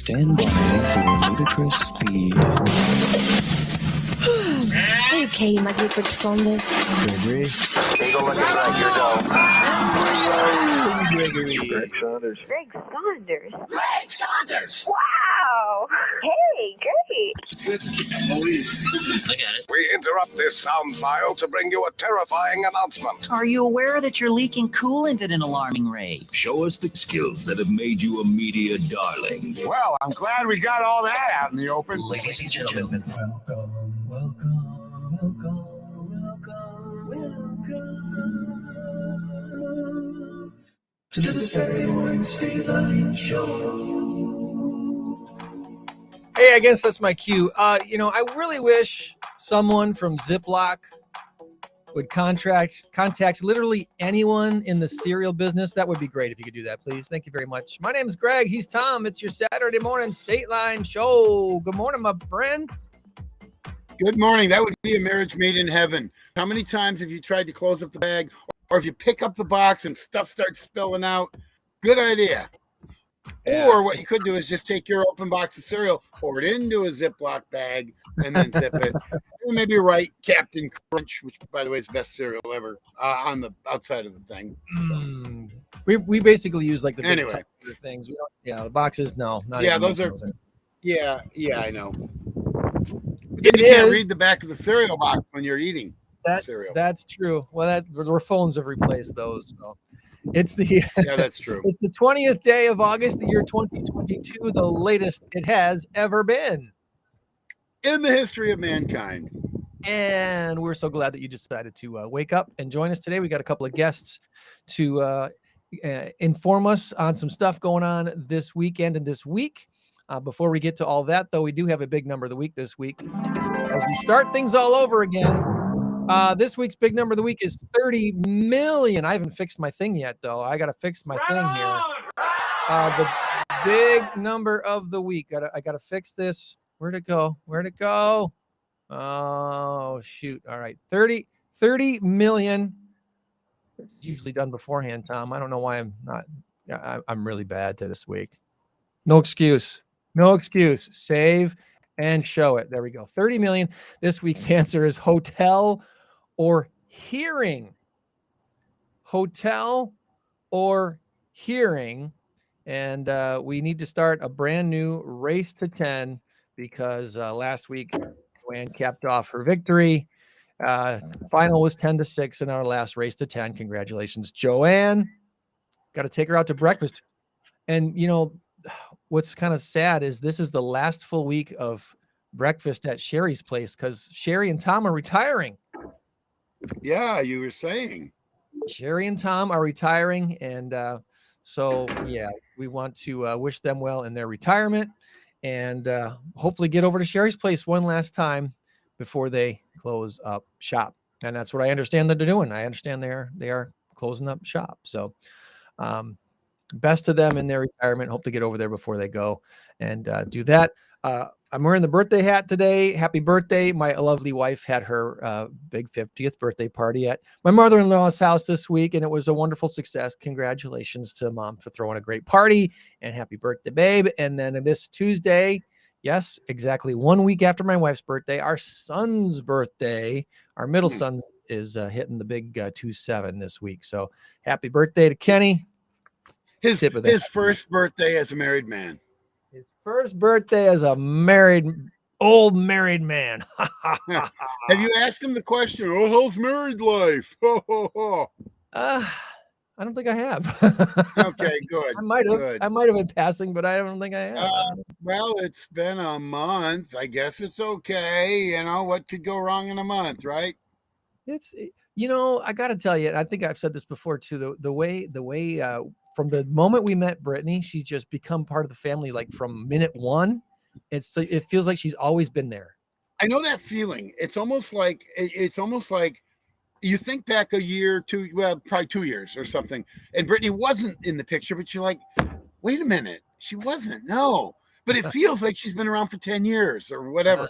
Stand by for ludicrous speed. Okay, my dear Greg Saunders. Gregory. Take a look inside your dome. Gregory. Greg Saunders. Greg Saunders. Greg Saunders! Wow. Hey, great. Look at it. We interrupt this sound file to bring you a terrifying announcement. Are you aware that you're leaking coolant at an alarming rate? Show us the skills that have made you a media darling. Well, I'm glad we got all that out in the open. Ladies and gentlemen, welcome to the Saturday morning Stateline show. Hey, I guess that's my cue. I really wish someone from Ziploc would contact literally anyone in the cereal business. That would be great if you could do that, please. Thank you very much. My name is Greg. He's Tom. It's your Saturday morning Stateline show. Good morning, my friend. Good morning. That would be a marriage made in heaven. How many times have you tried to close up the bag, or if you pick up the box and stuff starts spilling out? Good idea. Yeah. Or what you could do is just take your open box of cereal, pour it into a Ziploc bag, and then zip it. And maybe write Captain Crunch, which, by the way, is the best cereal ever, on the outside of the thing. We basically use like the big Anyway. things. We don't, the boxes, no. Not Yeah, even those are. Yeah, I know. But It then you can't is. read the back of the cereal box when you're eating cereal. That's true. Well, our phones have replaced those. So it's the Yeah, that's true. it's the 20th day of August, the year 2022, the latest it has ever been. In the history of mankind. And we're so glad that you decided to wake up and join us today. We got a couple of guests to inform us on some stuff going on this weekend and this week. Before we get to all that, though, we do have a big number of the week this week. As we start things all over again, this week's big number of the week is 30 million. I haven't fixed my thing yet, though. I got to fix my thing here. The big number of the week. I got to fix this. Where'd it go? Oh, shoot. All right. 30 million. It's usually done beforehand, Tom. I don't know why I'm not. I'm really bad to this week. No excuse. Save and show it. There we go. 30 million. This week's answer is hotel or hearing. Hotel or hearing. And we need to start a brand new race to 10 because last week Joann capped off her victory. Final was 10-6 in our last race to 10. Congratulations, Joann. Got to take her out to breakfast. And, what's kind of sad is this is the last full week of breakfast at Sherry's place because Sherry and Tom are retiring. Yeah, you were saying. Sherry and Tom are retiring. And so, we want to wish them well in their retirement and hopefully get over to Sherry's place one last time before they close up shop. And that's what I understand that they're doing. I understand they are closing up shop. So, best to them in their retirement. Hope to get over there before they go and do that. I'm wearing the birthday hat today. Happy birthday. My lovely wife had her big 50th birthday party at my mother-in-law's house this week, and it was a wonderful success. Congratulations to Mom for throwing a great party, and happy birthday, babe. And then this Tuesday, yes, exactly 1 week after my wife's birthday, our son's birthday, our middle son is hitting the big 27 this week. So happy birthday to Kenny. His first birthday as a married man. His first birthday as a old married man. Have you asked him the question, how's married life? I don't think I have. Okay, good. I might have. Good. I might have been passing, but I don't think I have. Well, it's been a month. I guess it's okay. What could go wrong in a month, right? It's, I got to tell you, and I think I've said this before too, the way from the moment we met Brittany, she's just become part of the family. Like from minute one, it feels like she's always been there. I know that feeling. It's almost like you think back a year, probably 2 years or something, and Brittany wasn't in the picture, but you're like, wait a minute, she wasn't. No, but it feels like she's been around for 10 years or whatever.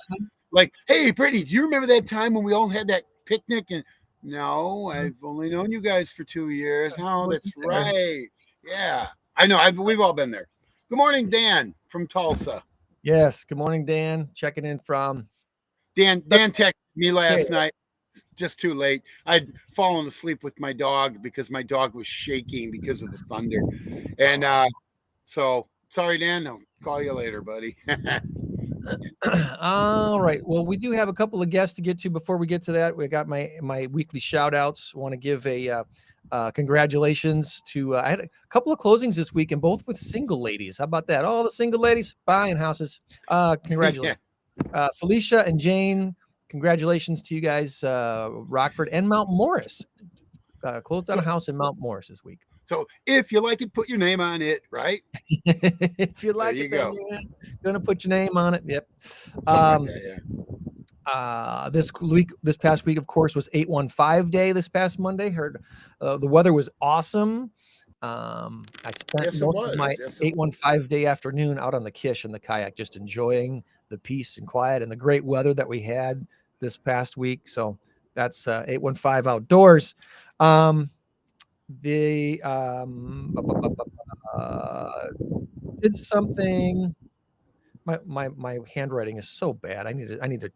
Like, hey, Brittany, do you remember that time when we all had that picnic? And no, I've only known you guys for 2 years. Oh, that's right. Yeah, I know. We've all been there. Good morning, Dan from Tulsa. Yes. Good morning, Dan. Checking in from Dan texted me last night, just too late. I'd fallen asleep with my dog because my dog was shaking because of the thunder. And so sorry, Dan. I'll call you later, buddy. All right. Well, we do have a couple of guests to get to. Before we get to that, we got my weekly shout outs. Want to give a congratulations to I had a couple of closings this week, and both with single ladies. How about that? All the single ladies buying houses. Congratulations. Felicia and Jane, congratulations to you guys, Rockford and Mount Morris. Closed on a house in Mount Morris this week. So if you like it, put your name on it, right? If you like there you it, go. You're gonna put your name on it. Yep. Like that, yeah. This past week, of course, was 815 day. This past Monday, heard the weather was awesome. I spent most of my 815 day afternoon out on the Kish in the kayak, just enjoying the peace and quiet and the great weather that we had this past week. So that's 815 outdoors. They did something. My handwriting is so bad. I need to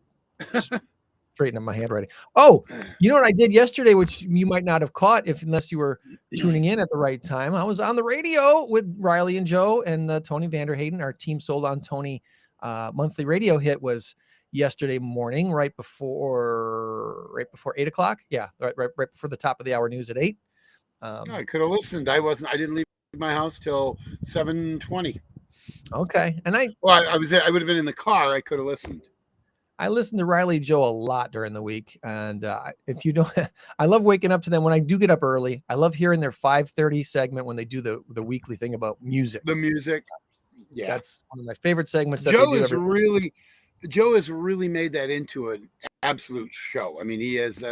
straighten up my handwriting. Oh, you know what I did yesterday, which you might not have caught unless you were tuning in at the right time. I was on the radio with Riley and Joe and Tony Vanderhayden. Our Team Sold on Tony monthly radio hit was yesterday morning, right before 8 o'clock. Yeah, right before the top of the hour news at 8. I could have listened. I didn't leave my house till 7:20. Okay. And I would have been in the car. I could have listened. I listened to Riley Joe a lot during the week. And if you don't, I love waking up to them when I do get up early. I love hearing their 5:30 segment when they do the weekly thing about music. The music. Yeah. That's one of my favorite segments. That Joe they do Joe has really made that into an absolute show. I mean, he is,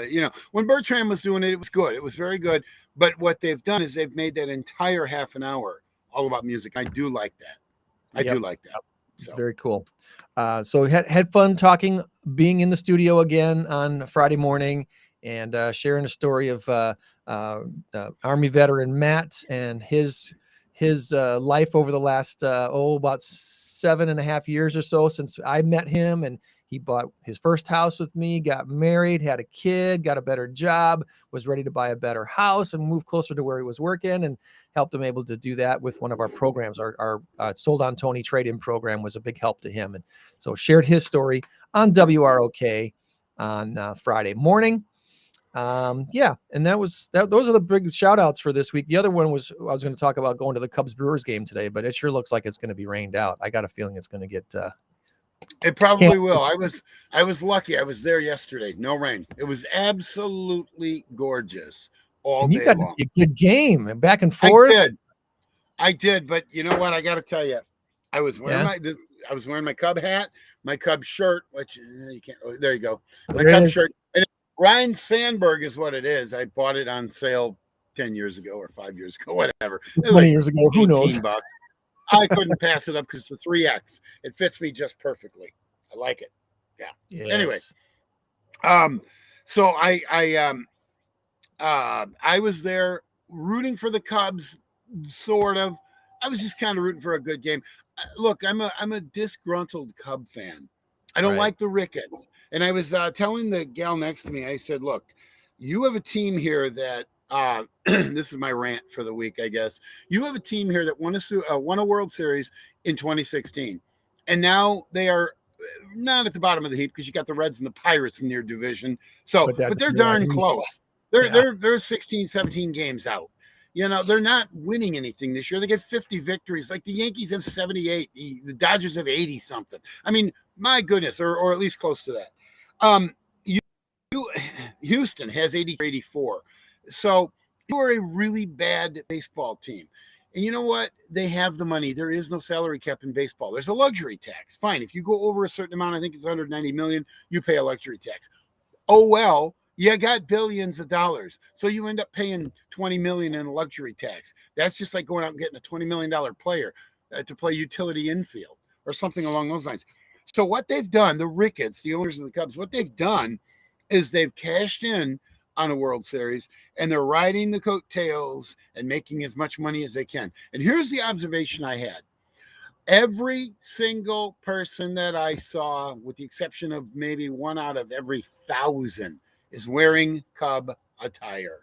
when Bertrand was doing it, it was good. It was very good. But what they've done is they've made that entire half an hour all about music. I do like that. I do like that. It's very cool. So had fun being in the studio again on Friday morning and sharing a story of Army veteran Matt and his life over the last about 7.5 years or so since I met him. And he bought his first house with me, got married, had a kid, got a better job, was ready to buy a better house and move closer to where he was working, and helped him able to do that with one of our programs. Our Sold on Tony trade-in program was a big help to him. And so shared his story on WROK on Friday morning. And those are the big shout outs for this week. The other one was, I was going to talk about going to the Cubs Brewers game today, but it sure looks like it's going to be rained out. I got a feeling it's going to get, it probably will. I was lucky. I was there yesterday. No rain. It was absolutely gorgeous all day. You got to see a good game back and forth. I did. But you know what? I got to tell you, I was wearing my Cub hat, my Cub shirt, which you can't. Oh, there you go. My Cub shirt. And Ryan Sandberg is what it is. I bought it on sale 10 years ago or 5 years ago, whatever. 20 years ago. Who knows? $18. I couldn't pass it up because it's a 3X. It fits me just perfectly. I like it. Yeah. Yes. Anyway, so I was there rooting for the Cubs, sort of. I was just kind of rooting for a good game. Look, I'm a disgruntled Cub fan. I don't like the Ricketts. And I was telling the gal next to me, I said, look, you have a team here that this is my rant for the week, I guess. You have a team here that won a World Series in 2016. And now they are not at the bottom of the heap because you got the Reds and the Pirates in your division. So, but they're darn close. They're 16, 17 games out. You know, they're not winning anything this year. They get 50 victories. Like the Yankees have 78. The Dodgers have 80 something. I mean, my goodness, or at least close to that. Houston has 84. So you are a really bad baseball team. And you know what? They have the money. There is no salary cap in baseball. There's a luxury tax. Fine. If you go over a certain amount, I think it's 190 million, you pay a luxury tax. Oh, well, you got billions of dollars. So you end up paying 20 million in a luxury tax. That's just like going out and getting a $20 million player to play utility infield or something along those lines. So what they've done, the Ricketts, the owners of the Cubs, what they've done is they've cashed in on a World Series, and they're riding the coattails and making as much money as they can. And here's the observation I had. Every single person that I saw, with the exception of maybe 1 out of every 1,000, is wearing Cub attire.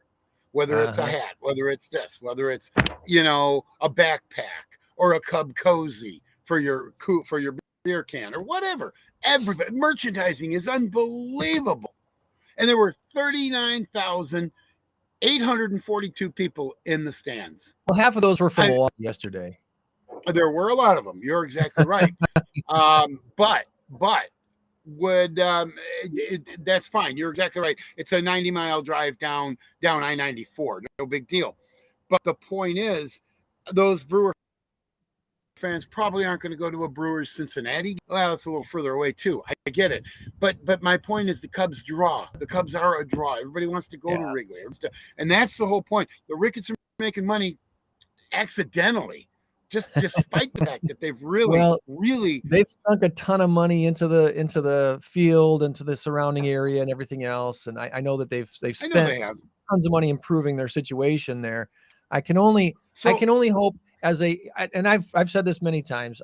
Whether it's a hat, whether it's this, whether it's, you know, a backpack or a Cub cozy for your beer can or whatever. Everybody, merchandising is unbelievable. And there were 39,842 people in the stands. Well, half of those were from Milwaukee yesterday. There were a lot of them. You're exactly right. But would that's fine. You're exactly right. It's a 90-mile drive down I-94. No big deal. But the point is, those Brewer fans probably aren't going to go to a Brewers Cincinnati. Well, it's a little further away too. I get it. But my point is, the Cubs draw. The Cubs are a draw. Everybody wants to go to Wrigley. And that's the whole point. The Ricketts are making money accidentally. Just despite the fact that they've really they've sunk a ton of money into the field, into the surrounding area, and everything else. And I know that they've spent tons of money improving their situation there. I can only hope and I've said this many times.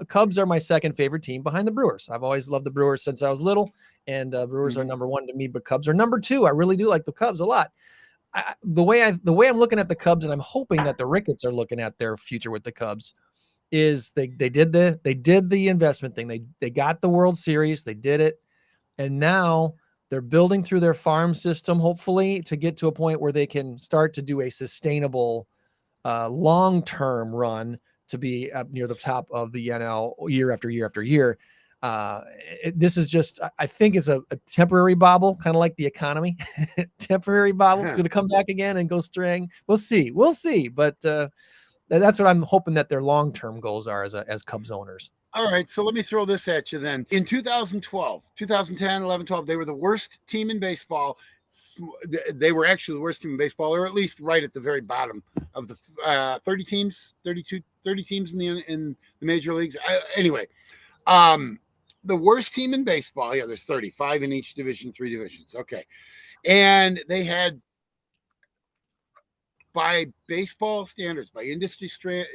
Cubs are my second favorite team behind the Brewers. I've always loved the Brewers since I was little, and Brewers are number one to me, but Cubs are number two. I really do like the Cubs a lot. The way I'm looking at the Cubs, and I'm hoping that the Ricketts are looking at their future with the Cubs, is they did the investment thing. They got the World Series, they did it, and now they're building through their farm system, hopefully, to get to a point where they can start to do a sustainable, long-term run to be up near the top of the NL year after year after year. This is just, I think it's a temporary bobble, kind of like the economy. Temporary bobble. It's going to come back again and go string. We'll see. But that's what I'm hoping that their long-term goals are as Cubs owners. All right. So let me throw this at you then. In 2012, 2010, 11, 12, they were the worst team in baseball. They were actually the worst team in baseball, or at least right at the very bottom of the 30 teams in the major leagues. Anyway, the worst team in baseball. Yeah, there's 35 in each division, 3 divisions. Okay. And they had, by baseball standards, by industry strength,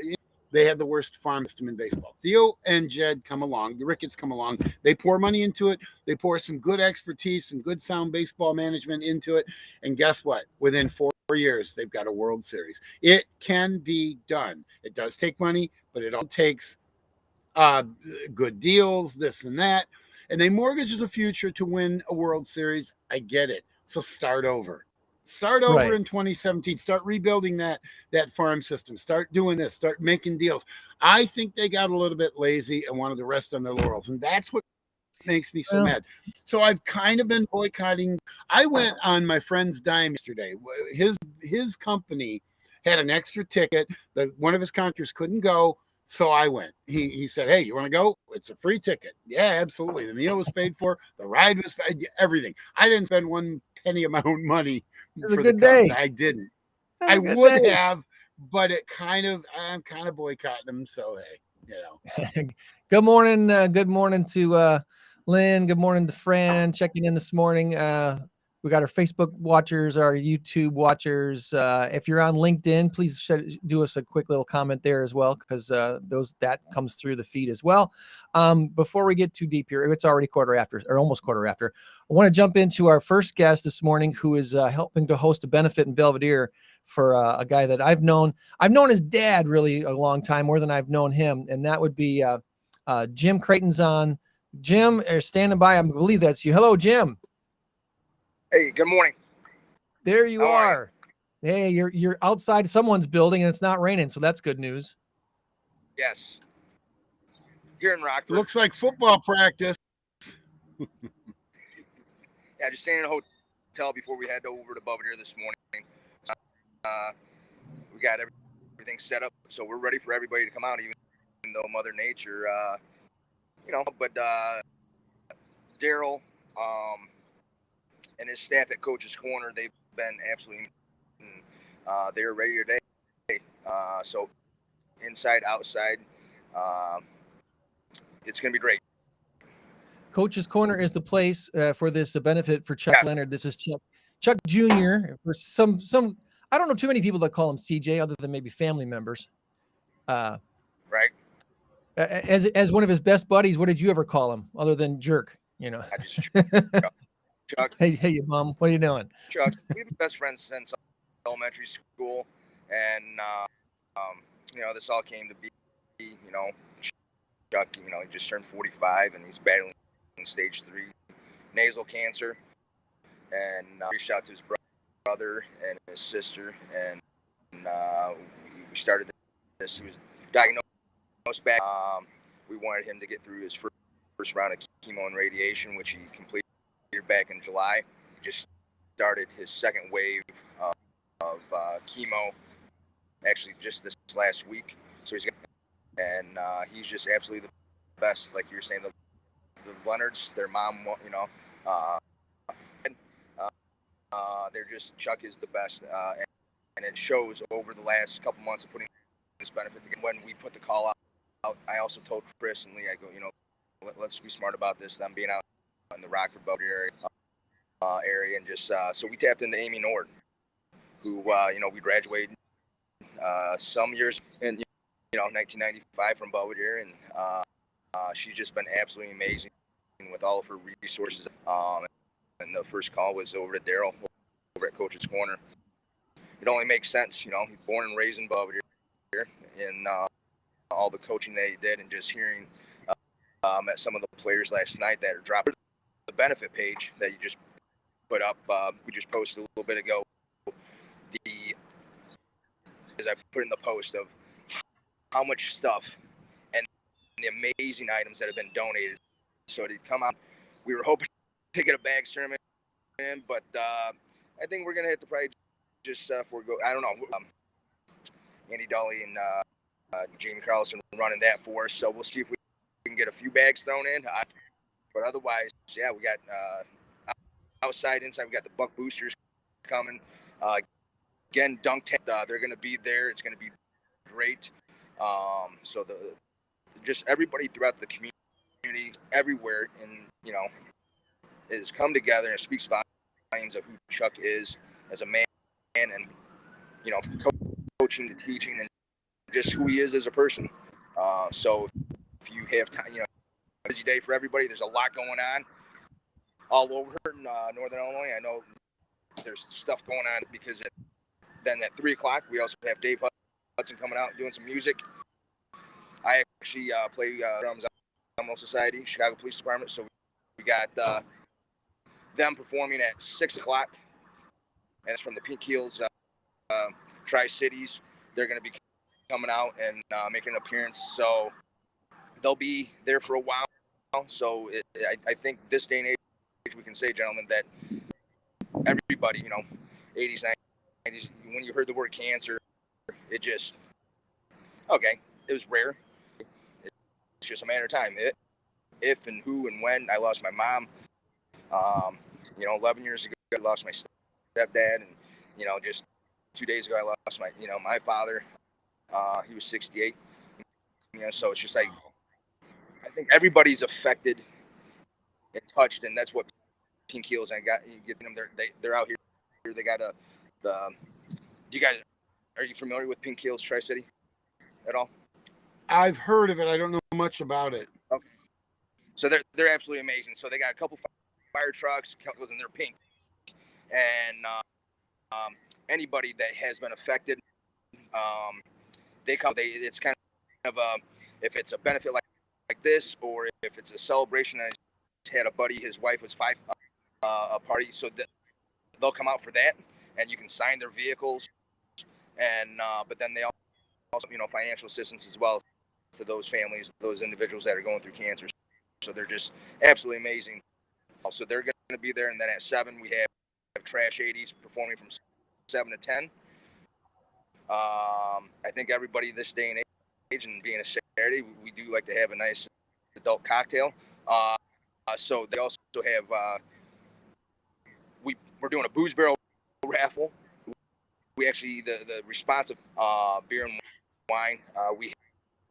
they had the worst farm system in baseball. Theo and Jed come along. The Ricketts come along. They pour money into it. They pour some good expertise, some good sound baseball management into it. And guess what? Within 4 years, they've got a World Series. It can be done. It does take money, but it all takes good deals, this and that. And they mortgage the future to win a World Series. I get it. So start over. In 2017. Start rebuilding that farm system. Start doing this. Start making deals. I think they got a little bit lazy and wanted to rest on their laurels. And that's what makes me so mad. So I've kind of been boycotting. I went on my friend's dime yesterday. His company had an extra ticket that one of his contractors couldn't go. So I went. He said, "Hey, you want to go? It's a free ticket." Yeah, absolutely. The meal was paid for. The ride was paid, everything. I didn't spend 1 penny of my own money. It was a good day. I didn't. I would have, but I'm kind of boycotting them. So hey, you know. Good morning. Good morning to Lynn. Good morning to Fran. Checking in this morning. We got our Facebook watchers, our YouTube watchers. If you're on LinkedIn, please do us a quick little comment there as well, because that comes through the feed as well. Before we get too deep here, it's already almost quarter after. I want to jump into our first guest this morning, who is helping to host a benefit in Belvedere for a guy that I've known. I've known his dad really a long time, more than I've known him, and that would be Jim Creighton's on. Jim, are standing by. I believe that's you. Hello, Jim. Hey, good morning. There you are. Hey, you're outside someone's building and it's not raining, so that's good news. Yes. Here in Rockford. Looks like football practice. Yeah, just staying in a hotel before we head over to Belvedere this morning. We got everything set up, so we're ready for everybody to come out, even though Mother Nature, but Daryl, and his staff at Coach's Corner, they've been absolutely, they're ready today. So inside, outside, it's going to be great. Coach's Corner is the place for this benefit for Chuck Leonard. This is Chuck Jr. For some, I don't know too many people that call him CJ other than maybe family members. Right. As one of his best buddies, what did you ever call him other than jerk? You know. I just Chuck. Hey, mom, what are you doing? Chuck, we've been best friends since elementary school, and this all came to be. Chuck, he just turned 45, and he's battling stage 3 nasal cancer, and reached out to his brother and his sister, and we started this. He was diagnosed back. We wanted him to get through his first round of chemo and radiation, which he completed back in July. He just started his second wave of chemo, actually just this last week. So he's just absolutely the best. Like you're saying, the Leonards, their mom, they're just, Chuck is the best, and it shows over the last couple months of putting this benefit together. When we put the call out, I also told Chris and Lee, I go, let's be smart about this. Them being out in the Rockford Boat area, and just so we tapped into Amy Nord, who we graduated some years in 1995 from Belvedere, and she's just been absolutely amazing with all of her resources. And the first call was over to Daryl over at Coach's Corner. It only makes sense, he's born and raised in Belvedere, and all the coaching that he did, and just hearing at some of the players last night that are dropping the benefit page that you just put up. We just posted a little bit ago. As I put in the post of how much stuff and the amazing items that have been donated. So to come out, we were hoping to get a bags tournament in, but I think we're gonna have to probably just forego. I don't know. Andy Dolly and Jamie Carlson running that for us, so we'll see if we can get a few bags thrown in. But otherwise, yeah, we got outside, inside. We got the Buck Boosters coming. Again, Dunk Tank, they're going to be there. It's going to be great. So just everybody throughout the community, everywhere, and has come together, and it speaks volumes of who Chuck is as a man, and coaching and teaching, and just who he is as a person. So if you have time, busy day for everybody. There's a lot going on all over in Northern Illinois. I know there's stuff going on because then at 3:00 we also have Dave Hudson coming out doing some music. I actually play drums at Animal Society, Chicago Police Department, so we got them performing at 6:00, and it's from the Pink Heels Tri-Cities. They're going to be coming out and making an appearance, so they'll be there for a while. So I think this day and age, we can say, gentlemen, that everybody, 80s, 90s, when you heard the word cancer, it just, okay, it was rare. It's just a matter of time. If and who and when. I lost my mom, 11 years ago. I lost my stepdad, and, just 2 days ago, I lost my father. He was 68. So it's just like, I think everybody's affected and touched, and that's what Pink Heels, and you get them. They're out here. They got you guys, are you familiar with Pink Heels Tri-City at all? I've heard of it. I don't know much about it. Okay. So they're absolutely amazing. So they got a couple fire trucks, and they're pink. And anybody that has been affected, they come. It's kind of if it's a benefit like this, or if it's a celebration. I had a buddy, his wife was 5, a party, so they'll come out for that, and you can sign their vehicles, and but then they also financial assistance as well to those families, those individuals that are going through cancer. So they're just absolutely amazing. So they're going to be there, and then at 7 we have Trash 80s performing from 7 to 10. I think everybody this day and age, and being a Saturday, we do like to have a nice adult cocktail. So they also have we're doing a booze barrel raffle. We actually the responsive beer and wine. We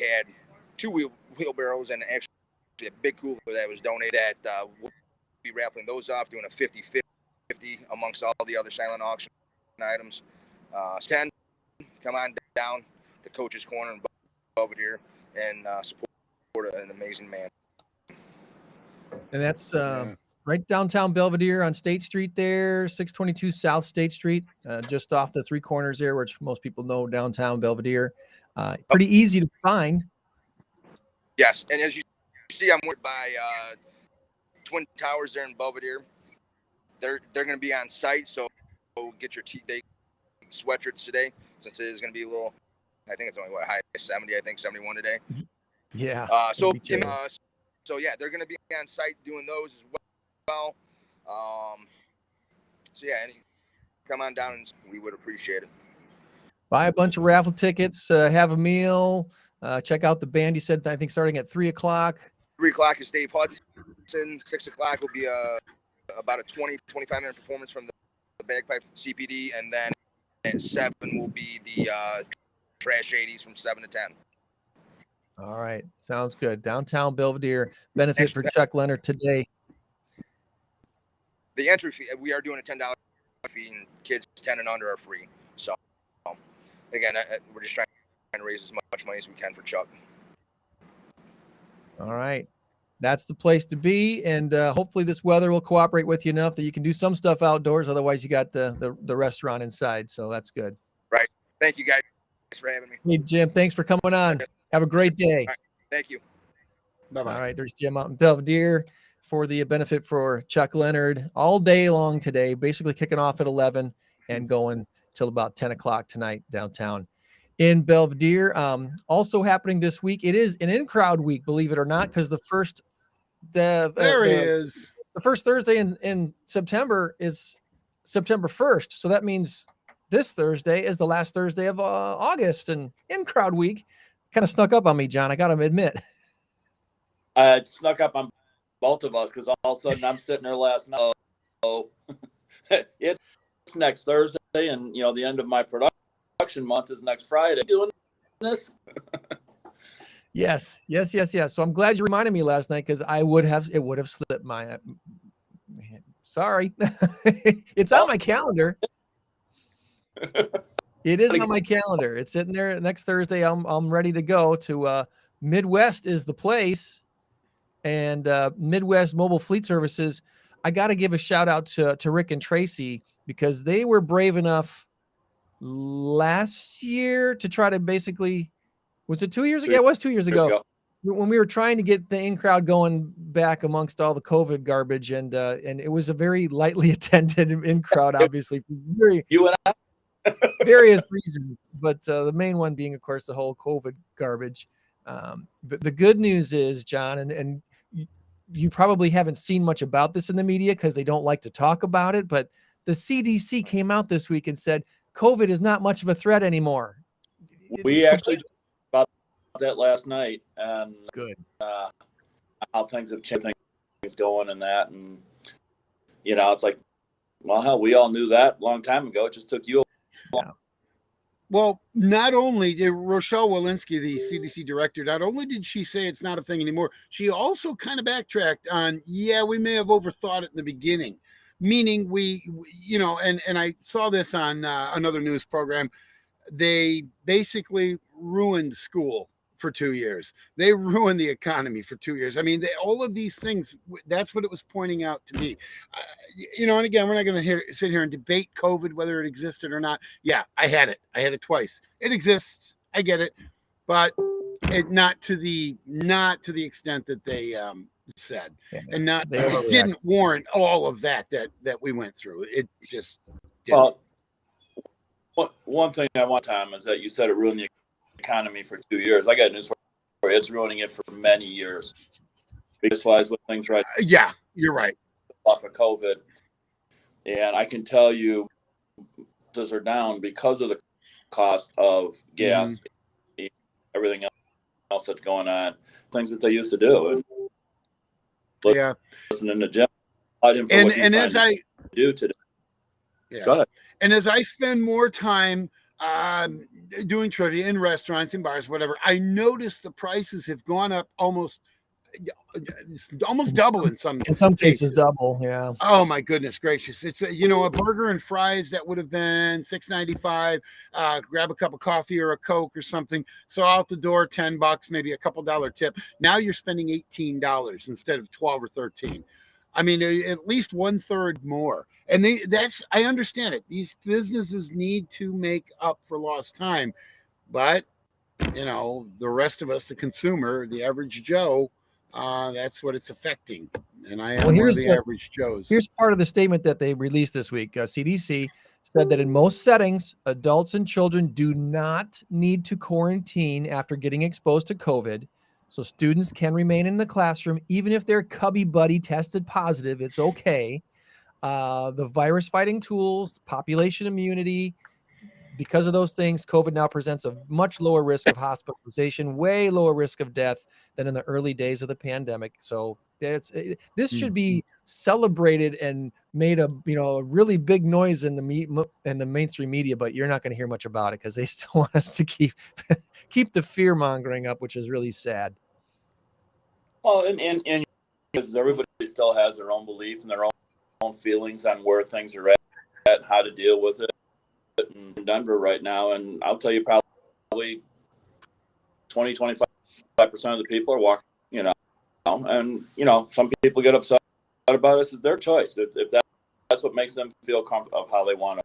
had 2 wheelbarrows and actually a big cooler that was donated. That we'll be raffling those off, doing a 50-50 amongst all the other silent auction items. 10, come on down to Coach's Corner in Belvedere and support an amazing man. And that's right downtown Belvedere on State Street there, 622 South State Street, just off the three corners there, which most people know downtown Belvedere. Pretty easy to find. Yes, and as you see, I'm with by Twin Towers there in Belvedere. They're going to be on site, so get your T-Day sweatshirts today, since it is going to be a little. I think it's only high 70. I think 71 today. Yeah. So yeah, they're going to be on site doing those as well. So yeah, come on down and we would appreciate it. Buy a bunch of raffle tickets, have a meal, check out the band. You said, I think, starting at 3 o'clock. 3 o'clock is Dave Hudson. 6 o'clock will be about a 25-minute performance from the bagpipe CPD, and then at 7 will be the Trash 80s from 7 to 10. All right, sounds good. Downtown Belvedere, benefit for Chuck Leonard today. The entry fee, we are doing a $10 fee, and kids 10 and under are free. So again, we're just trying to raise as much money as we can for Chuck. All right. That's the place to be. And hopefully this weather will cooperate with you enough that you can do some stuff outdoors. Otherwise, you got the restaurant inside. So that's good. Right. Thank you, guys. Thanks for having me. Hey, Jim, thanks for coming on. Have a great day. Right. Thank you. Bye-bye. All right. There's Jim out in Belvedere for the benefit for Chuck Leonard all day long today, basically kicking off at 11 and going till about 10 o'clock tonight downtown in Belvedere. Also happening this week, it is an INCROWD week, believe it or not, because the first There he is. The first Thursday in September is September 1st. So that means this Thursday is the last Thursday of August, and INCROWD week kind of snuck up on me, John. I got to admit. It snuck up on both of us because all of a sudden I'm sitting there last night. Oh, it's next Thursday, and the end of my production month is next Friday. Doing this. Yes. So I'm glad you reminded me last night because it would have slipped my. Sorry, it's on my calendar. It is on my calendar. It's sitting there next Thursday. I'm ready to go to Midwest is the place, and Midwest Mobile Fleet Services. I got to give a shout out to Rick and Tracy because they were brave enough last year to try to basically. Was it 2 years ago? Yeah, it was 2 years ago. When we were trying to get the INCROWD going back amongst all the COVID garbage, and it was a very lightly attended INCROWD, obviously, for various reasons. But the main one being, of course, the whole COVID garbage. But the good news is, John, and you probably haven't seen much about this in the media because they don't like to talk about it, but the CDC came out this week and said COVID is not much of a threat anymore. We actually about that last night, and good how things have changed, things going and that, and it's like, well, hell, we all knew that a long time ago. It just took you. Well, not only did Rochelle Walensky, the CDC director, not only did she say it's not a thing anymore, she also kind of backtracked on, we may have overthought it in the beginning, meaning and I saw this on another news program. They basically ruined school for 2 years. They ruined the economy for 2 years. I mean, all of these things, that's what it was pointing out to me. And again, we're not going to sit here and debate COVID, whether it existed or not. Yeah, I had it. I had it twice. It exists. I get it. But not to the extent that they said. Yeah, and it didn't warrant all of that we went through. It just didn't. Well, one thing I want, Tom, is that you said it ruined the economy for 2 years. I got news for you. It's ruining it for many years. Because wise with things right. Yeah, you're right. Off of COVID. And I can tell you those are down because of the cost of gas, everything else that's going on, things that they used to do. And listening to Jim. And as I do today. Yeah. Go ahead. And as I spend more time doing trivia in restaurants, in bars, whatever, I notice the prices have gone up almost It's almost double in some cases double. Yeah. Oh my goodness gracious! It's a burger and fries that would have been $6.95. Grab a cup of coffee or a Coke or something. So out the door, $10, maybe a couple dollar tip. Now you're spending $18 instead of 12 or 13. I mean, at least 1/3 more. And I understand it. These businesses need to make up for lost time, but the rest of us, the consumer, the average Joe, that's what it's affecting. And I am one of the average Joes. Here's part of the statement that they released this week. CDC said that in most settings, adults and children do not need to quarantine after getting exposed to COVID. So students can remain in the classroom, even if their cubby buddy tested positive. It's okay. The virus fighting tools, population immunity, because of those things, COVID now presents a much lower risk of hospitalization, way lower risk of death than in the early days of the pandemic. So this should be celebrated and made a really big noise in the mainstream media, but you're not going to hear much about it because they still want us to keep the fear mongering up, which is really sad. Well, and because everybody still has their own belief and their own feelings on where things are at and how to deal with it in Denver right now. And I'll tell you, probably 20-25% of the people are walking, and some people get upset about this. Is their choice. If that's what makes them feel comfortable of how they want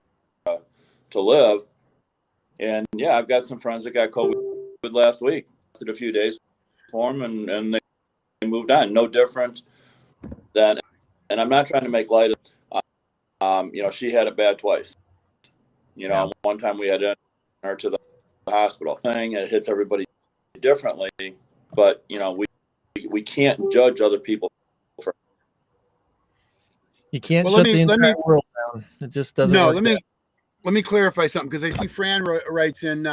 to live. And yeah, I've got some friends that got COVID last week. Lasted a few days for them, and they moved on. No different than, and I'm not trying to make light of, she had it bad twice. One time we had her to the hospital thing, and it hits everybody differently. But we can't judge other people. You can't shut the entire world down. It just doesn't work. Let me clarify something, because I see Fran writes in,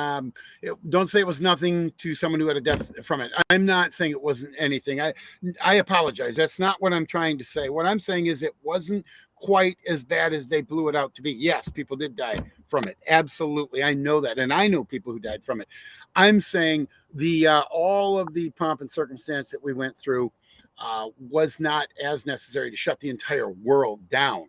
don't say it was nothing to someone who had a death from it. I'm not saying it wasn't anything. I apologize. That's not what I'm trying to say. What I'm saying is it wasn't quite as bad as they blew it out to be. Yes, people did die from it. Absolutely. I know that. And I know people who died from it. I'm saying all of the pomp and circumstance that we went through was not as necessary to shut the entire world down.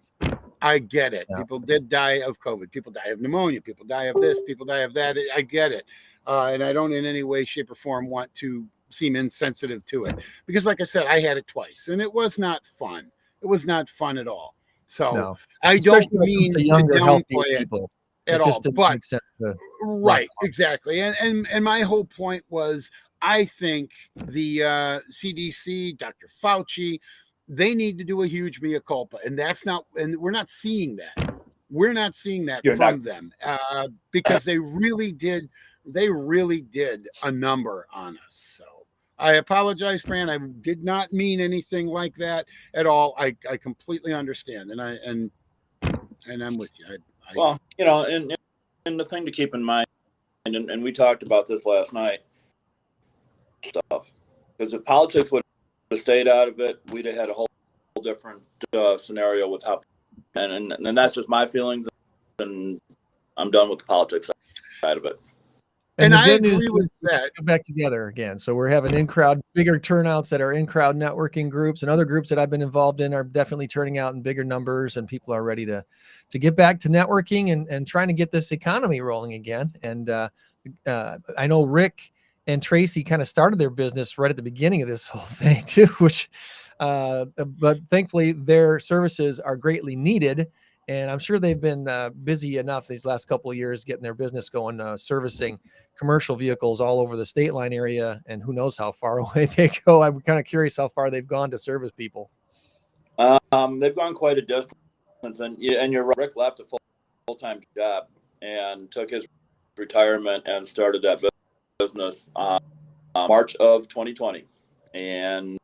I get it. Yeah. People did die of COVID. People die of pneumonia. People die of this. People die of that. I get it. And I don't in any way, shape, or form want to seem insensitive to it. Because like I said, I had it twice. And it was not fun. It was not fun at all. So I don't mean to downplay it at all. But make sense right, exactly. And my whole point was, I think the CDC, Dr. Fauci, they need to do a huge mea culpa, and we're not seeing that. We're not seeing that from them because they really did a number on us. So I apologize, Fran. I did not mean anything like that at all. I completely understand, and I'm with you. And the thing to keep in mind, and we talked about this last night, stuff, because if politics would have stayed out of it, we'd have had a whole different scenario with how, and that's just my feelings, and I'm done with the politics side of it. And I agree with that. Go back together again. So we're having INCROWD, bigger turnouts at our INCROWD networking groups, and other groups that I've been involved in are definitely turning out in bigger numbers, and people are ready to get back to networking and trying to get this economy rolling again. And I know Rick and Tracy kind of started their business right at the beginning of this whole thing too, but thankfully their services are greatly needed. And I'm sure they've been busy enough these last couple of years getting their business going, servicing commercial vehicles all over the Stateline area. And who knows how far away they go. I'm kind of curious how far they've gone to service people. They've gone quite a distance. And you're right. Rick left a full-time job and took his retirement and started that business March of 2020. And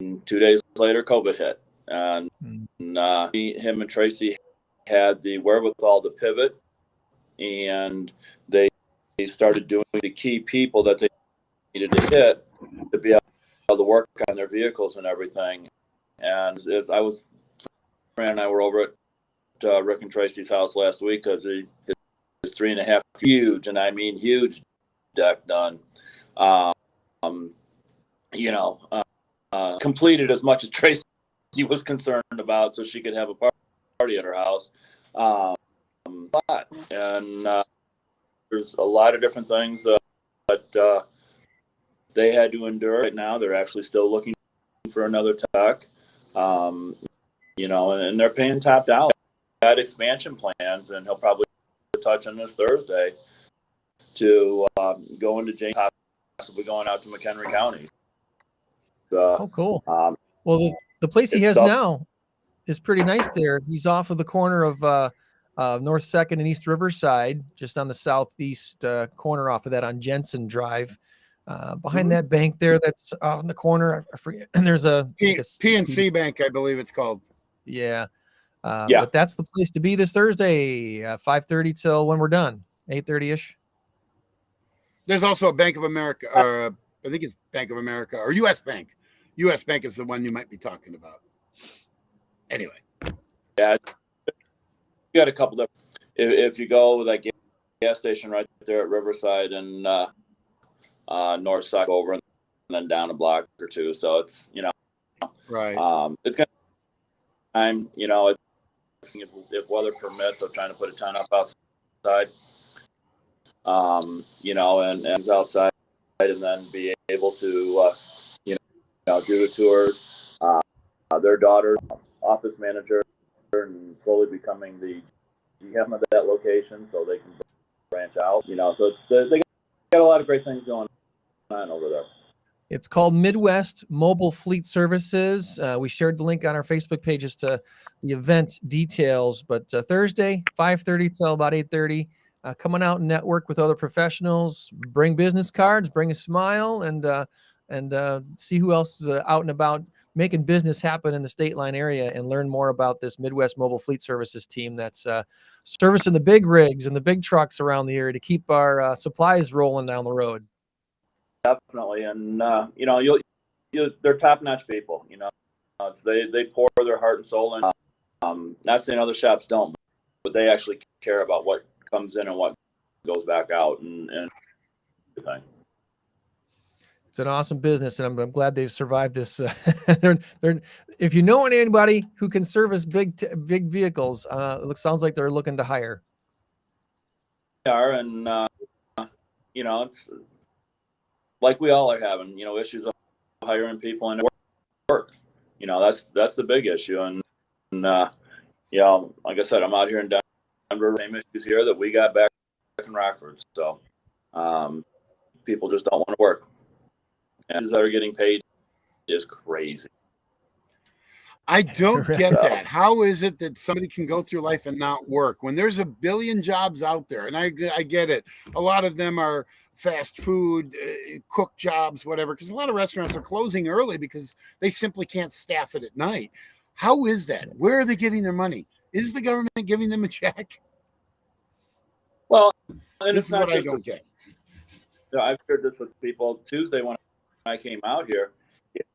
2 days later, COVID hit. And him and Tracy had the wherewithal to pivot, and they started doing the key people that they needed to hit to be able to work on their vehicles and everything. And as Fran and I were over at Rick and Tracy's house last week, because his 3.5 huge, and I mean huge, deck done. completed as much as Tracy was concerned about, so she could have a party at her house. There's a lot of different things that they had to endure. Right now, they're actually still looking for another tech, and they're paying top dollar. Had expansion plans, and he'll probably touch on this Thursday to go into James, possibly going out to McHenry County. Oh, cool. Well, the place he has now is pretty nice there. He's off of the corner of North 2nd and East Riverside, just on the southeast corner off of that on Jensen Drive. Behind that bank there, that's on the corner. I forget. And there's a PNC Bank, I believe it's called. Yeah. But that's the place to be this Thursday, 5:30 till when we're done, 8:30-ish. There's also a Bank of America, or I think it's Bank of America, or U.S. Bank. U.S. Bank is the one you might be talking about. Anyway. Yeah. You got a couple of, if you go with that gas station right there at Riverside and North Side over and then down a block or two. So it's, right. It's going to time, if weather permits, I'm trying to put a tent up outside, and outside, and then be able to, do the tours. Their daughter, office manager, and slowly becoming the GM of that location, so they can branch out. So it's they got a lot of great things going on over there. It's called Midwest Mobile Fleet Services. We shared the link on our Facebook pages to the event details, but Thursday, 5:30 till about 8:30. Coming out and network with other professionals, bring business cards, bring a smile, and see who else is out and about making business happen in the Stateline area, and learn more about this Midwest Mobile Fleet Services team that's servicing the big rigs and the big trucks around the area to keep our supplies rolling down the road. Definitely, and they're top-notch people. They pour their heart and soul in. Not saying other shops don't, but they actually care about what comes in and what goes back out, and everything. It's an awesome business, and I'm glad they've survived this. If you know anybody who can service big vehicles, sounds like they're looking to hire. They are, and it's like we all are having, issues of hiring people and work. That's the big issue, and like I said, I'm out here in Denver, same issues here that we got back in Rockford. So people just don't want to work. And that are getting paid is crazy. I don't get that. How is it that somebody can go through life and not work when there's a billion jobs out there? And I get it. A lot of them are fast food, cook jobs, whatever, because a lot of restaurants are closing early because they simply can't staff it at night. How is that? Where are they getting their money? Is the government giving them a check? Well, and this it's is not what just I don't get. I've heard this with people. Tuesday when I came out here, it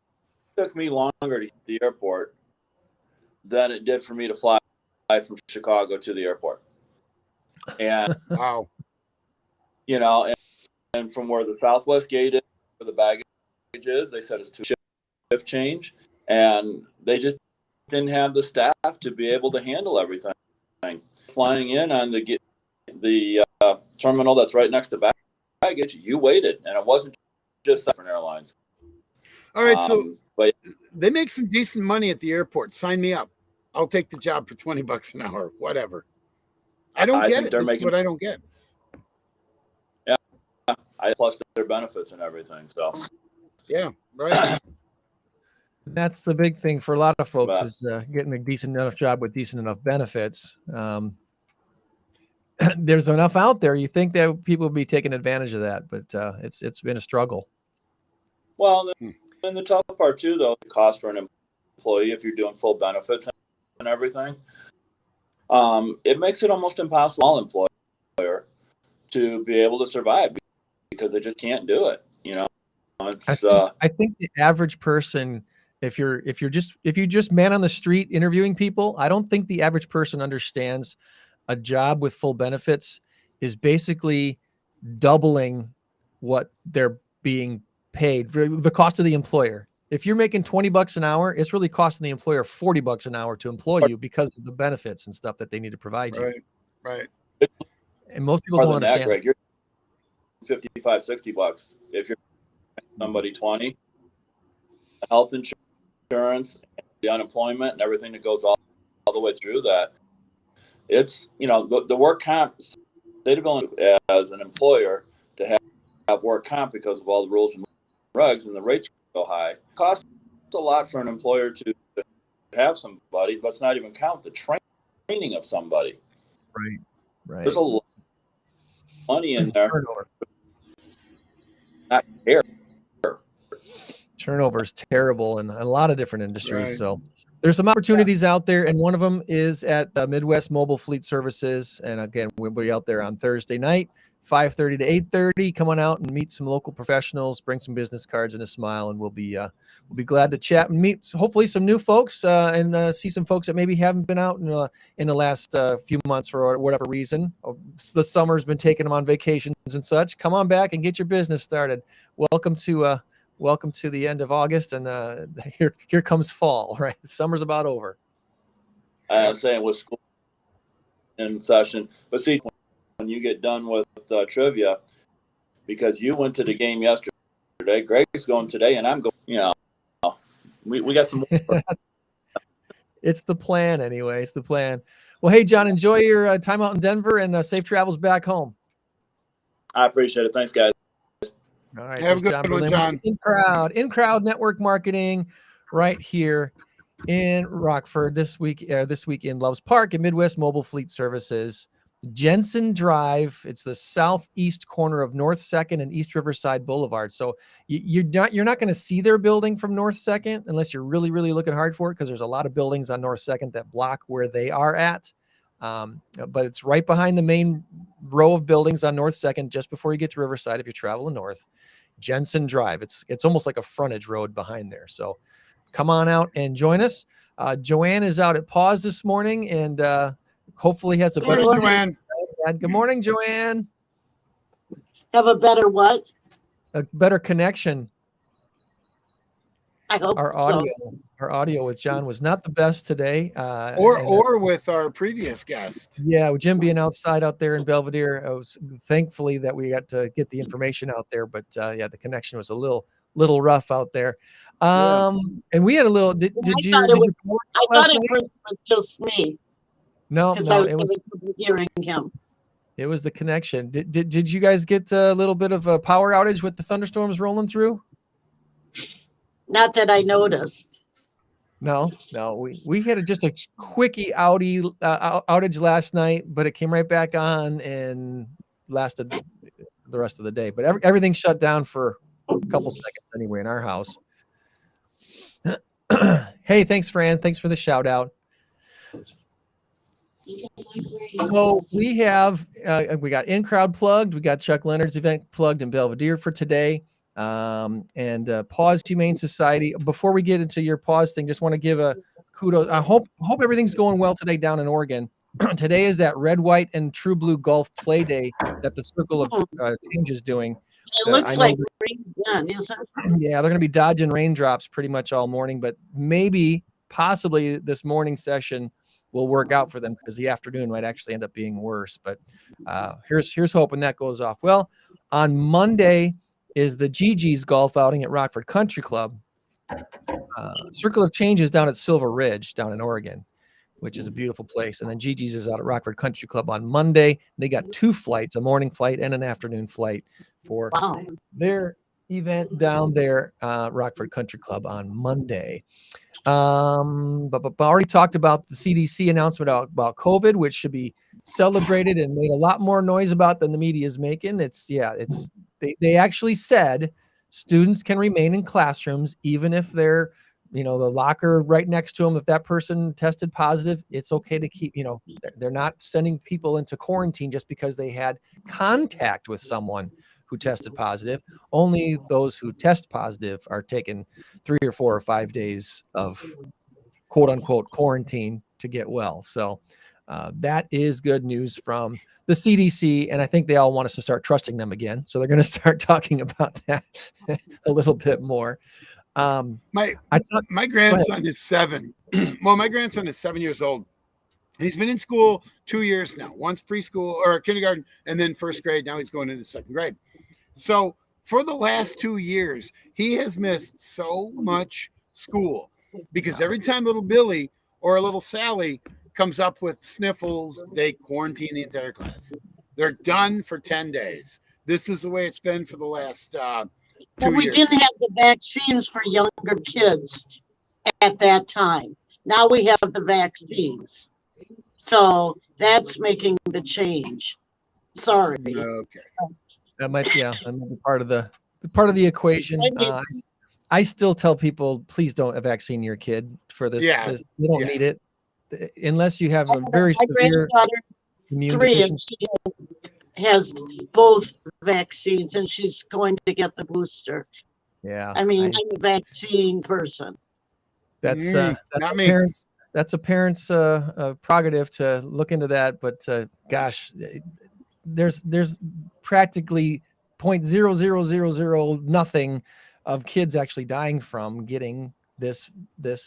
took me longer to get to the airport than it did for me to fly from Chicago to the airport. And wow, and from where the Southwest gate is, where the baggage is, they said it's 2 shift change, and they just didn't have the staff to be able to handle everything. Flying in on the terminal that's right next to baggage, you waited, and it wasn't just different airlines. All right, so but they make some decent money at the airport. Sign me up. I'll take the job for $20 an hour, whatever. I don't get it. This is what I don't get. Yeah, plus their benefits and everything. So yeah, right. That's the big thing for a lot of folks is getting a decent enough job with decent enough benefits. There's enough out there. You think that people will be taking advantage of that, but it's been a struggle. Well, and the tough part too, though, the cost for an employee, if you're doing full benefits and everything, it makes it almost impossible for an employer to be able to survive because they just can't do it. I think the average person, if you just man on the street interviewing people, I don't think the average person understands a job with full benefits is basically doubling what they're being paid for the cost of the employer. if you're making $20 an hour, it's really costing the employer $40 an hour to employ you because of the benefits and stuff that they need to provide you. Right. And most people More don't than that, understand. Greg, you're $55-$60. If you're somebody 20, health insurance, the unemployment, and everything that goes all the way through that, it's, the work comp, state of Illinois as an employer to have work comp because of all the rules and regs, and the rates are so high. It costs a lot for an employer to have somebody. Let's not even count the training of somebody. Right. There's a lot of money in there. Turnover is terrible in a lot of different industries. So there's some opportunities out there, and one of them is at Midwest Mobile Fleet Services. And again, we'll be out there on Thursday night, 5:30 to 8:30. Come on out and meet some local professionals, bring some business cards and a smile, and we'll be glad to chat and meet hopefully some new folks and see some folks that maybe haven't been out in the last few months for whatever reason. The summer's been taking them on vacations and such. Come on back and get your business started. Welcome to the end of August, and here comes fall. Right, summer's about over. I'm saying with school in session, but see, when you get done with trivia, because you went to the game yesterday, Greg's going today, and I'm going. We got some more. It's the plan anyway. It's the plan. Well, hey, John, enjoy your time out in Denver, and safe travels back home. I appreciate it. Thanks, guys. All right. Have a good one, John. INCROWD Network Marketing right here in Rockford this week in Loves Park and Midwest Mobile Fleet Services. Jensen Drive. It's the southeast corner of North 2nd and East Riverside Boulevard. So you're not going to see their building from North 2nd unless you're really, really looking hard for it, because there's a lot of buildings on North 2nd that block where they are at. But it's right behind the main row of buildings on North 2nd, just before you get to Riverside if you're traveling north. Jensen Drive. It's almost like a frontage road behind there. So come on out and join us. Joann is out at PAWS this morning, and hopefully has a better. Joann. Good morning, Joann. Have a better what? A better connection. I hope Our audio with John was not the best today. Or with our previous guest. Yeah, with Jim being outside out there in Belvedere, it was thankfully that we got to get the information out there. But the connection was a little rough out there. And we had a little. I thought it was just me. No, it was hearing him. It was the connection. Did you guys get a little bit of a power outage with the thunderstorms rolling through? Not that I noticed. No. We had just a quickie outage last night, but it came right back on and lasted the rest of the day. But everything shut down for a couple seconds anyway in our house. Hey, thanks, Fran. Thanks for the shout out. So we got INCROWD plugged. We got Chuck Leonard's event plugged in Belvedere for today. And PAWS Humane Society. Before we get into your PAWS thing, just want to give a kudos. I hope everything's going well today down in Oregon. Today is that red, white, and true blue golf play day that the Circle of Change is doing. It looks like rain done, isn't it? Yeah, they're going to be dodging raindrops pretty much all morning, but possibly this morning session will work out for them, because the afternoon might actually end up being worse. But here's hoping that goes off. Well, on Monday is the Gigi's golf outing at Rockford Country Club. Circle of Change is down at Silver Ridge down in Oregon, which is a beautiful place. And then Gigi's is out at Rockford Country Club on Monday. They got 2 flights, a morning flight and an afternoon flight for their event down there, Rockford Country Club on Monday. But already talked about the CDC announcement about COVID, which should be celebrated and made a lot more noise about than the media is making. They actually said students can remain in classrooms even if they're, the locker right next to them. If that person tested positive, it's okay to keep, they're not sending people into quarantine just because they had contact with someone who tested positive. Only those who test positive are taking 3 or 4 or 5 days of quote unquote quarantine to get well. So that is good news from the CDC. And I think they all want us to start trusting them again. So they're going to start talking about that a little bit more. My I talk, my grandson is 7. Well, my grandson is 7 years old. He's been in school 2 years now, once preschool or kindergarten, and then first grade. Now he's going into second grade. So for the last 2 years, he has missed so much school because every time little Billy or little Sally comes up with sniffles, they quarantine the entire class. They're done for 10 days. This is the way it's been for the last 2 But we years. didn't have the vaccines for younger kids at that time. Now we have the vaccines. So that's making the change. Sorry. Okay. that might be part of the equation. I still tell people, please don't vaccine your kid for this. Yeah. You don't need it unless you have a very My severe granddaughter, immune 3, and deficiency. she has both vaccines, and she's going to get the booster. Yeah. I mean, I'm a vaccine person. That's not me. parents. That's a parent's prerogative to look into that. But gosh, there's practically 0.0000 nothing of kids actually dying from getting this But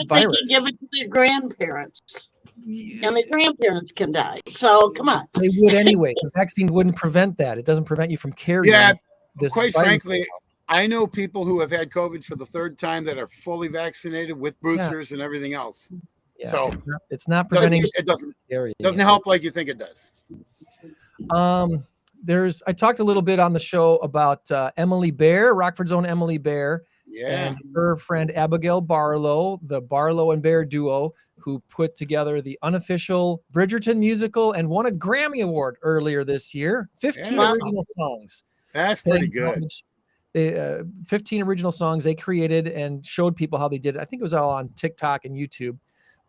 virus. they can give it to their grandparents, and the grandparents can die. So come on. They would anyway. The vaccine wouldn't prevent that. It doesn't prevent you from carrying. Yeah, this quite virus. frankly, I know people who have had COVID for the 3rd time that are fully vaccinated with boosters and everything else. Yeah, So it's not preventing. It doesn't carrying help like you think it does. I talked a little bit on the show about Emily Bear, Rockford's own Emily Bear, and her friend Abigail Barlow, the Barlow and Bear duo, who put together the unofficial Bridgerton musical and won a Grammy Award earlier this year. 15 original songs. That's pretty good. 15 original songs they created and showed people how they did it. I think it was all on TikTok and YouTube.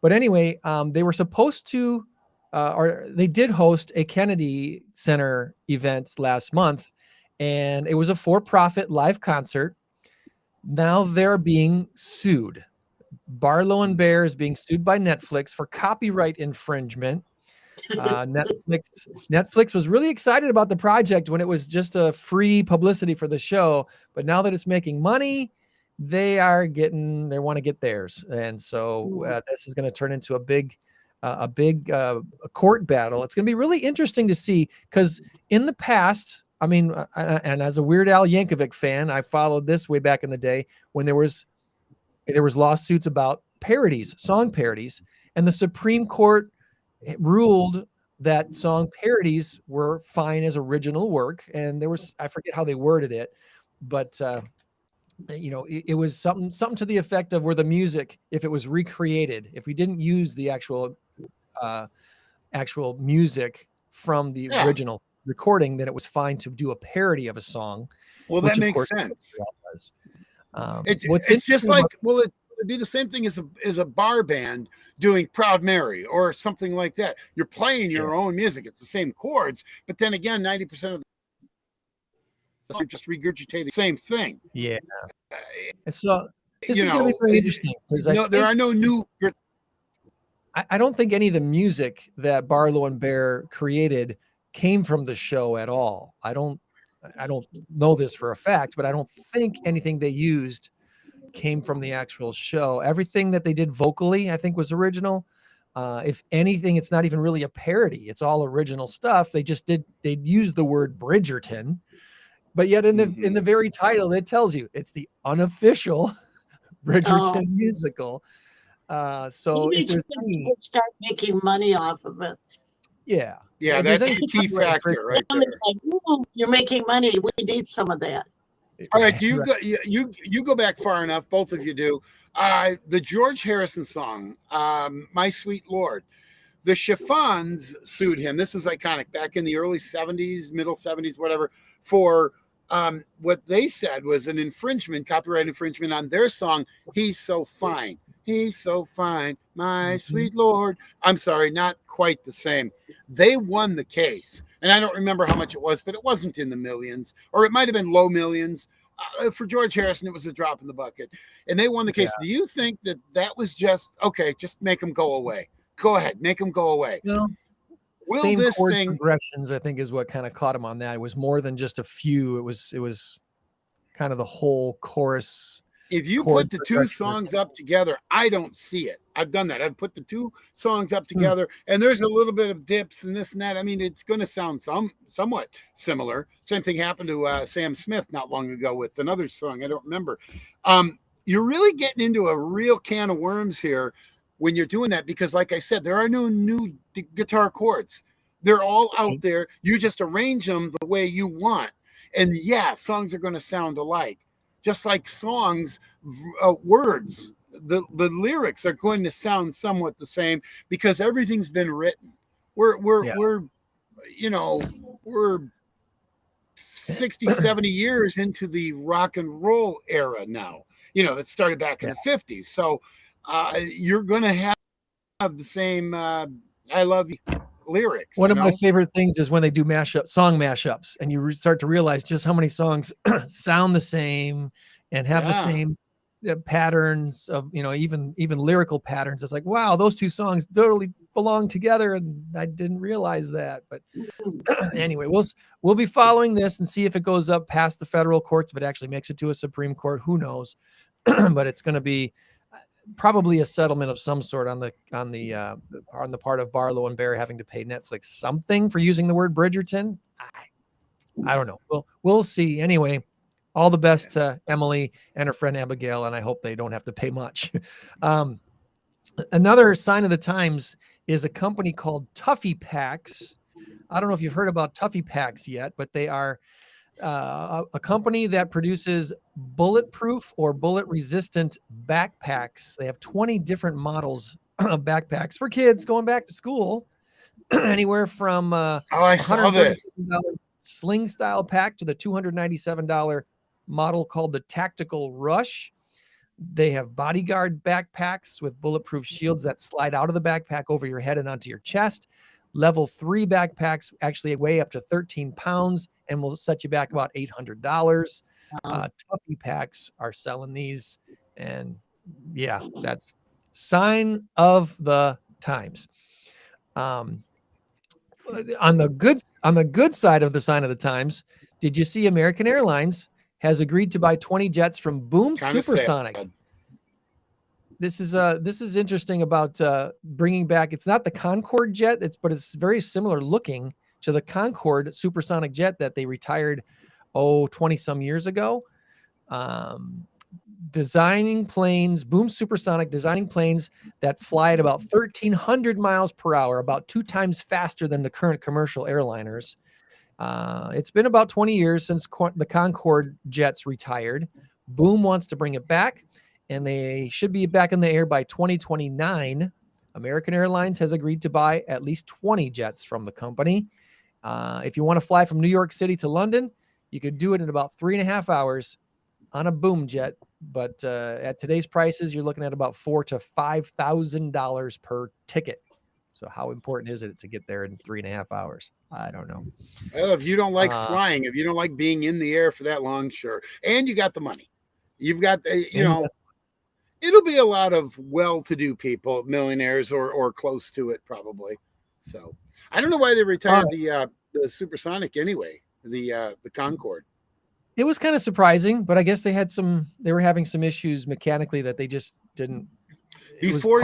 But anyway, they were supposed to, or they did host a Kennedy Center event last month, and it was a for-profit live concert. Now they're being sued. Barlow and Bear is being sued by Netflix for copyright infringement. Netflix was really excited about the project when it was just a free publicity for the show, but now that it's making money, they want to get theirs, and so this is going to turn into a big court battle. It's going to be really interesting to see, because in the past, I mean, and as a Weird Al Yankovic fan, I followed this way back in the day when there was lawsuits about parodies, song parodies, and the Supreme Court ruled that song parodies were fine as original work. And there was, I forget how they worded it, but it was something to the effect of where the music, if it was recreated, if we didn't use the actual music from the original recording, then it was fine to do a parody of a song. Well, that makes sense. It's just like, it'd be the same thing as a bar band doing Proud Mary or something like that. You're playing your own music. It's the same chords, but then again, 90% of you're just regurgitating the same thing. Yeah. So this is going to be very interesting, because there are no new. I don't think any of the music that Barlow and Bear created came from the show at all. I don't know this for a fact, but I don't think anything they used came from the actual show. Everything that they did vocally, I think, was original. If anything, it's not even really a parody. It's all original stuff. They used the word Bridgerton, but yet in the very title, it tells you it's the unofficial Bridgerton musical. So if there's any, start making money off of it. Yeah, that's the key factor right there. Like, you're making money. We need some of that. All right, you go back far enough, both of you do. The George Harrison song, My Sweet Lord. The Chiffons sued him. This is iconic, back in the early 70s, middle 70s, whatever, for what they said was an infringement, copyright infringement on their song, He's So Fine. He's so fine, my sweet Lord. I'm sorry, not quite the same. They won the case. And I don't remember how much it was, but it wasn't in the millions, or it might have been low millions. For George Harrison, it was a drop in the bucket. And they won the case. Do you think that was just make them go away? Go ahead, make them go away. Same chord progressions, I think, is what kind of caught him on that. It was more than just a few. It was kind of the whole chorus If you chord put the two progressions. songs up together, I don't see it. I've done that. I've put the two songs up together, and there's a little bit of dips and this and that. I mean, it's going to sound somewhat similar. Same thing happened to Sam Smith not long ago with another song. I don't remember. You're really getting into a real can of worms here when you're doing that, because like I said, there are no new guitar chords. They're all out there. You just arrange them the way you want. And yeah, songs are going to sound alike. Just like songs, words, the lyrics are going to sound somewhat the same because everything's been written. We're 60, 70 years into the rock and roll era now, that started back in the 50s. So you're going to have the same, I love you lyrics. One of my favorite things is when they do song mashups, and you start to realize just how many songs sound the same and have the same patterns of, even lyrical patterns. It's like, wow, those two songs totally belong together, and I didn't realize that. But anyway, we'll be following this and see if it goes up past the federal courts. If it actually makes it to a Supreme Court, who knows? But it's going to be probably a settlement of some sort on the part of Barlow and Bear having to pay Netflix something for using the word Bridgerton. I don't know. We'll see. Anyway, all the best to Emily and her friend Abigail, and I hope they don't have to pay much. Another sign of the times is a company called Tuffy Packs. I don't know if you've heard about Tuffy Packs yet, but they are a company that produces bulletproof or bullet resistant backpacks. They have 20 different models of backpacks for kids going back to school, anywhere from $137 sling style pack to the $297 model called the Tactical Rush. They have bodyguard backpacks with bulletproof shields that slide out of the backpack over your head and onto your chest. Level 3 backpacks actually weigh up to 13 pounds and will set you back about $800. Tuffy Packs are selling these, and yeah, that's sign of the times. On the good side of the sign of the times, did you see American Airlines has agreed to buy 20 jets from Boom Supersonic? This is interesting about bringing back. It's not the Concorde jet, but it's very similar looking to the Concorde supersonic jet that they retired 20 some years ago. Designing planes, Boom Supersonic designing planes that fly at about 1,300 miles per hour, about 2 times faster than the current commercial airliners. It's been about 20 years since the Concorde jets retired. Boom wants to bring it back, and they should be back in the air by 2029. American Airlines has agreed to buy at least 20 jets from the company. If you want to fly from New York City to London, you could do it in about 3.5 hours on a Boom jet. But at today's prices, you're looking at about $4,000 to $5,000 per ticket. So how important is it to get there in 3.5 hours? I don't know. Well, if you don't like flying, if you don't like being in the air for that long, sure. And you got the money. You've got, it'll be a lot of well-to-do people, millionaires or close to it probably. So I don't know why they retired the supersonic anyway, the Concorde. It was kind of surprising, but I guess they were having some issues mechanically that they just didn't. Before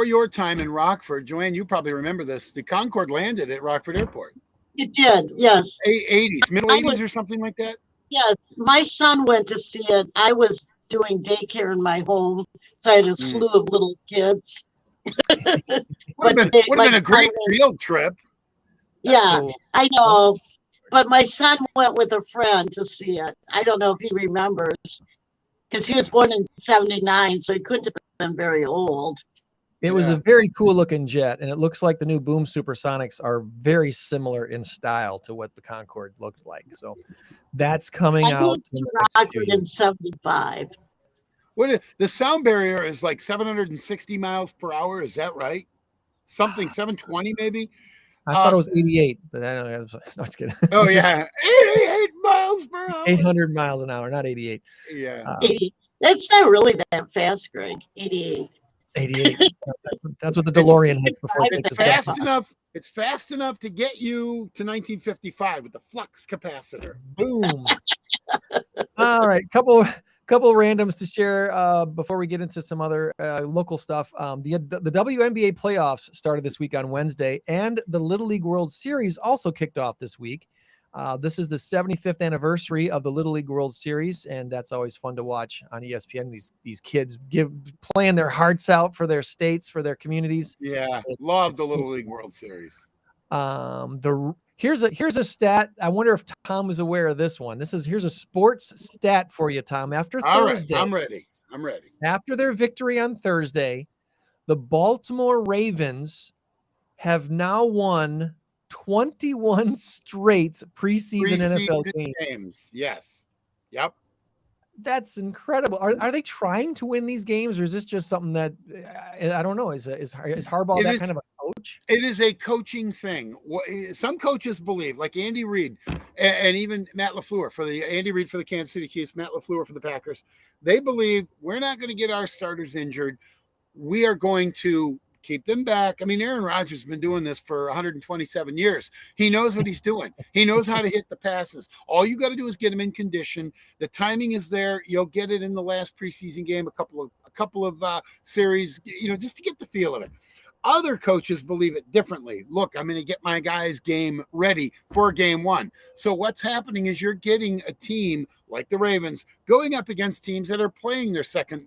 your time in Rockford, Joann, you probably remember this. The Concorde landed at Rockford Airport. It did, yes. 80s, middle 80s or something like that? Yes, my son went to see it. I was doing daycare in my home, so I had a slew of little kids. Would have been a great field trip. Yeah, cool. I know. But my son went with a friend to see it. I don't know if he remembers, because he was born in 79, so he couldn't have been very old. It was a very cool looking jet, and it looks like the new Boom Supersonics are very similar in style to what the Concorde looked like. So that's coming out. In 75. The sound barrier is like 760 miles per hour. Is that right? Something 720 maybe. I thought it was 88, but I know. No, it's kidding. Oh yeah, 88 miles per hour. 800 miles an hour, not 88. Yeah, 80. That's not really that fast, Greg. 88. 88. That's what the DeLorean hits before it takes us back. It's fast enough to get you to 1955 with the flux capacitor. Boom. All right, couple couple of randoms to share before we get into some other local stuff. The WNBA playoffs started this week on Wednesday, and the Little League World Series also kicked off this week. This is the 75th anniversary of the Little League World Series, and that's always fun to watch on ESPN. These kids playing their hearts out for their states, for their communities. Yeah, love the Little League World Series. Here's a stat. I wonder if Tom is aware of this one. Here's a sports stat for you, Tom. After Thursday, I'm ready. After their victory on Thursday, the Baltimore Ravens have now won 21 straight preseason NFL games. Yes. Yep. That's incredible. Are they trying to win these games, or is this just something that I don't know? Is Harbaugh that kind of a coach? It is a coaching thing. Some coaches believe, like Andy Reid and even Matt LaFleur Andy Reid for the Kansas City Chiefs, Matt LaFleur for the Packers. They believe we're not going to get our starters injured. We are going to keep them back. I mean, Aaron Rodgers has been doing this for 127 years. He knows what he's doing. He knows how to hit the passes. All you got to do is get him in condition. The timing is there. You'll get it in the last preseason game, a couple of series, just to get the feel of it. Other coaches believe it differently. Look, I'm going to get my guys' game ready for game one. So what's happening is you're getting a team like the Ravens going up against teams that are playing their second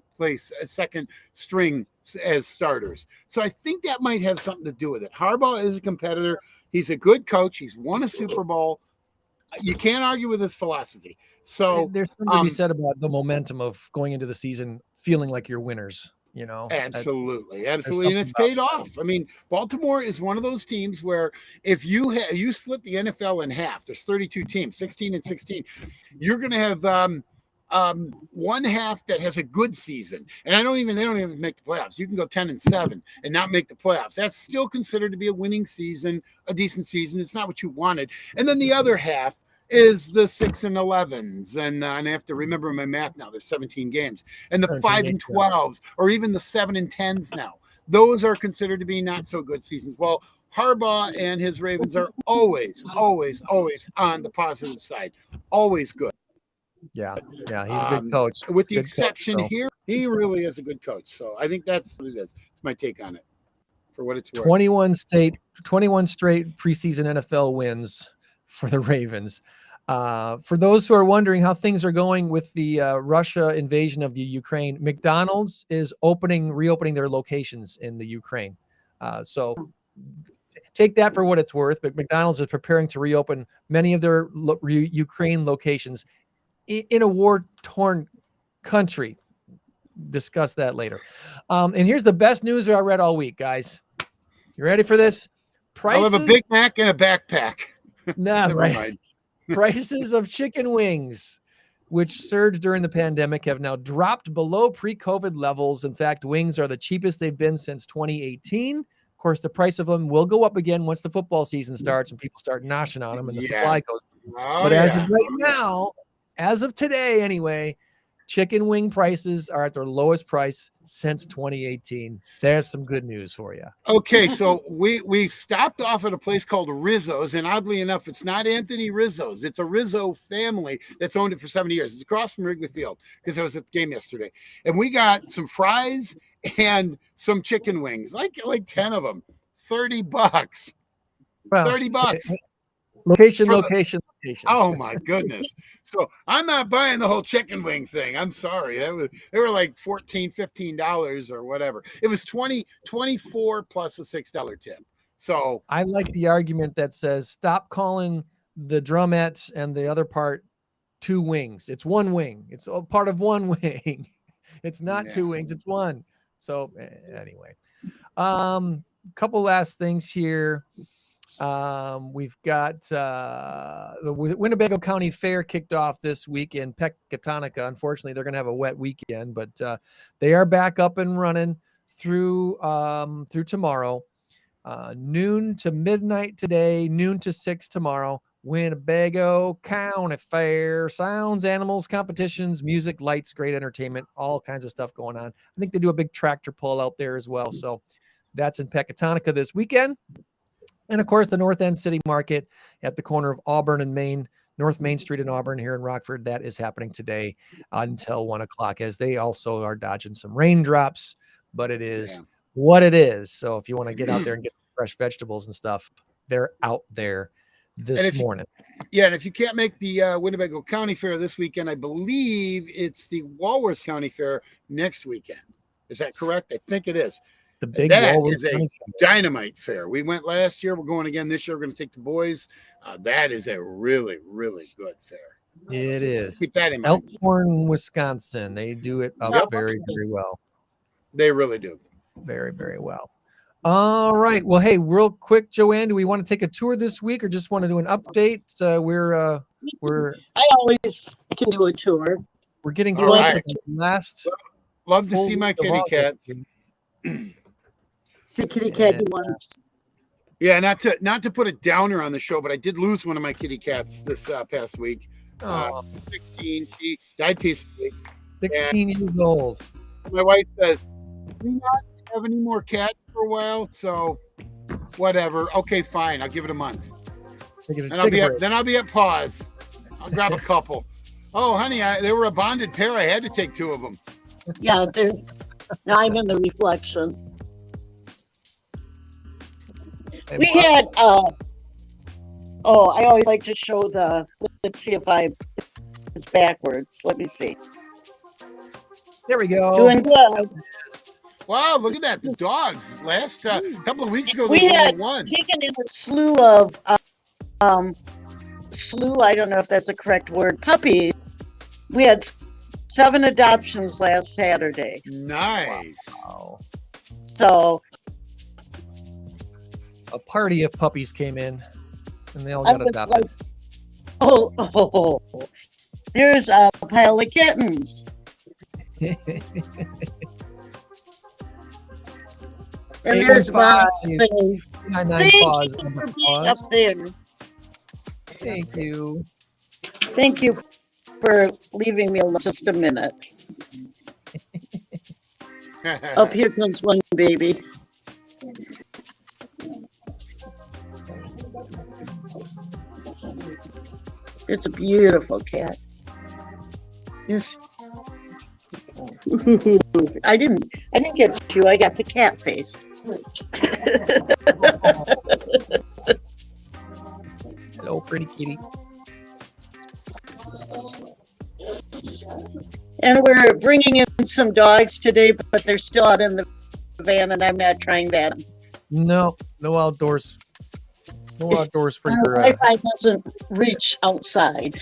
string as starters. So I think that might have something to do with it. Harbaugh is a competitor. He's a good coach. He's won a Super Bowl. You can't argue with his philosophy. So there's something to be said about the momentum of going into the season feeling like you're winners. Absolutely. And it's paid off. I mean, Baltimore is one of those teams where if you split the NFL in half, there's 32 teams, 16 and 16, you're going to have one half that has a good season. And they don't even make the playoffs. You can go 10-7 and not make the playoffs. That's still considered to be a winning season, a decent season. It's not what you wanted. And then the other half is the 6-11s, and I have to remember my math now. There's 17 games, and the 5-12s, or even the 7-10s now. Those are considered to be not so good seasons. Well, Harbaugh and his Ravens are always on the positive side. Always good. Yeah, he's a good coach. With the exception here, he really is a good coach. So I think that's what it is. It's my take on it, for what it's worth. 21 straight preseason NFL wins for the Ravens. For those who are wondering how things are going with the Russia invasion of the Ukraine, McDonald's is reopening their locations in the Ukraine. So take that for what it's worth. But McDonald's is preparing to reopen many of their Ukraine locations in a war-torn country. Discuss that later. And here's the best news I read all week, guys. You ready for this? I'll have a Big Mac and a backpack. Nah, right. Prices of chicken wings, which surged during the pandemic, have now dropped below pre-COVID levels. In fact, wings are the cheapest they've been since 2018. Of course, the price of them will go up again once the football season starts and people start noshing on them and the supply goes. But as of right now, as of today anyway, chicken wing prices are at their lowest price since 2018. There's some good news for you. Okay, so we stopped off at a place called Rizzo's, and oddly enough, it's not Anthony Rizzo's. It's a Rizzo family that's owned it for 70 years. It's across from Wrigley Field because I was at the game yesterday. And we got some fries and some chicken wings, like 10 of them, $30. Well, $30. Location. Oh my goodness. So I'm not buying the whole chicken wing thing. I'm sorry. They were like $14, $15 or whatever. It was $24 plus a $6 tip. So I like the argument that says stop calling the drumette and the other part two wings. It's one wing. It's a part of one wing. It's not two wings. It's one. So anyway, couple last things here. We've got the Winnebago County Fair kicked off this week in Pecatonica. Unfortunately, they're going to have a wet weekend, but they are back up and running through tomorrow. Noon to midnight today, noon to 6 tomorrow. Winnebago County Fair. Sounds, animals, competitions, music, lights, great entertainment, all kinds of stuff going on. I think they do a big tractor pull out there as well. So that's in Pecatonica this weekend. And of course, the North End City Market at the corner of Auburn and Main North Main Street in Auburn here in Rockford. That is happening today until 1 o'clock, as they also are dodging some raindrops, but it is what it is. So if you want to get out there and get fresh vegetables and stuff, they're out there this morning. And if you can't make the Winnebago County Fair this weekend, I believe it's the Walworth County Fair next weekend. Is that correct? I think it is. The big that Walworth is a County dynamite fair. We went last year. We're going again this year. We're going to take the boys. That is a really, really good fair. It is. Keep that in mind. Elkhorn, Wisconsin. They do it up very, very well. They really do. Very, very well. All right. Well, hey, real quick, Joann, do we want to take a tour this week or just want to do an update? I always can do a tour. We're getting close to the last. Love to see my kitty cat. See kitty cat once. Yeah, not to put a downer on the show, but I did lose one of my kitty cats this past week. 16. She died peacefully. 16 years old. My wife says, "Do not have any more cats for a while." So, whatever. Okay, fine. I'll give it a month. Then I'll be at PAWS. I'll grab a couple. Oh, honey, they were a bonded pair. I had to take 2 of them. Yeah, now I'm in the reflection. We had, I always like to show let's see if it's backwards. Let me see. There we go. Doing good. Wow, look at that. The dogs. Last couple of weeks ago, We there was had only one. taken in a slew of, I don't know if that's a correct word, puppies. We had 7 adoptions last Saturday. Nice. Wow. So a party of puppies came in and they all got adopted. There's a pile of kittens. And there's one. Thank you for being up there. Thank you. Thank you for leaving me alone just a minute. Up here comes one baby. It's a beautiful cat. Yes. I didn't get you. I got the cat face. Hello, pretty kitty. And we're bringing in some dogs today, but they're still out in the van, and I'm not trying that. No outdoors. No outdoors for your. Wi-Fi doesn't reach outside.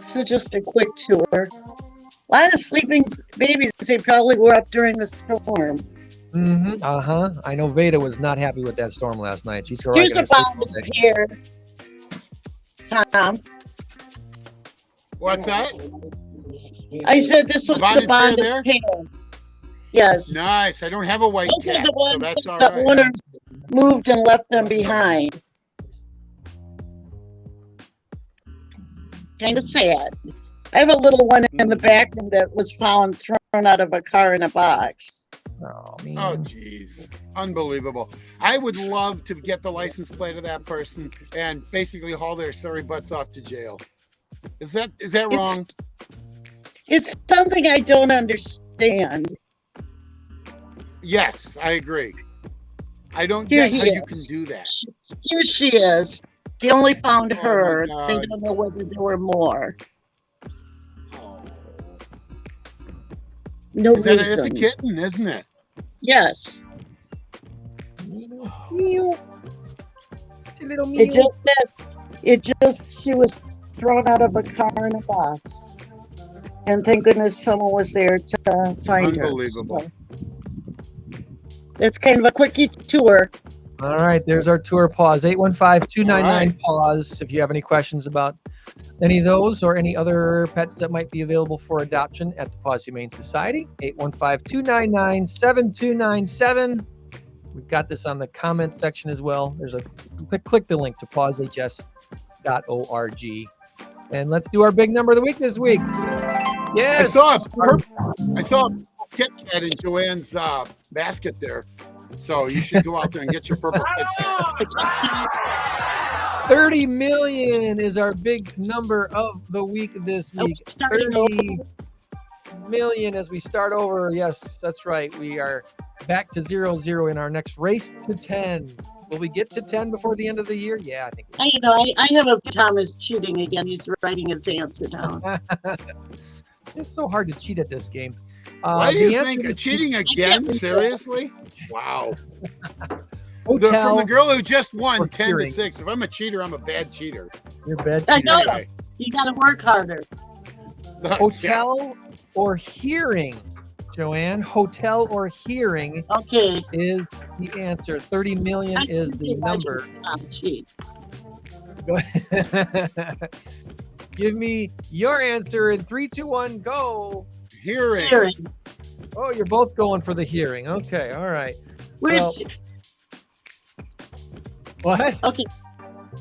So just a quick tour. A lot of sleeping babies. They probably were up during the storm. Mm-hmm. I know Veda was not happy with that storm last night. She's Here's a bonded pair. Tom. What's that? I said this was a bonded pair. Yes. Nice. I don't have a white cat, so that's all the right. owners moved and left them behind. Kind of sad. I have a little one in the back room that was found thrown out of a car in a box. Oh, man. Oh, geez. Unbelievable. I would love to get the license plate of that person and basically haul their sorry butts off to jail. Is that wrong? It's something I don't understand. Yes, I agree. I don't get how you can do that. Here she is. They only found her. They don't know whether there were more. No reason. It's a kitten, isn't it? Yes. Meow. It's a little meow. It just she was thrown out of a car in a box. And thank goodness someone was there to find her. Unbelievable. So, it's kind of a quickie tour. All right, there's our tour. PAWS 815-299 PAWS. If you have any questions about any of those or any other pets that might be available for adoption at the PAWS Humane Society, 815-299-7297. We've got this on the comments section as well. There's a click the link to pawshs.org. And let's do our big number of the week this week. Yes. I saw a Kit Kat in Joann's basket there. So you should go out there and get your purple Kit Kat. 30 million is our big number of the week this week. 30 million as we start over. Yes, that's right. We are back to 0-0 in our next race to 10. Will we get to 10 before the end of the year? Yeah, I think. I have a Thomas cheating again. He's writing his answer down. It's so hard to cheat at this game. Why do you think cheating again? Seriously? Wow. From the girl who just won 10-6. If I'm a cheater, I'm a bad cheater. You're a bad I cheater. know. Anyway. You got to work harder. Hotel or hearing, Joann? Hotel or hearing is the answer. 30 million is the number. Give me your answer in 3, 2, 1, go. Hearing. Oh, you're both going for the hearing. Okay, all right. Where's what? Okay.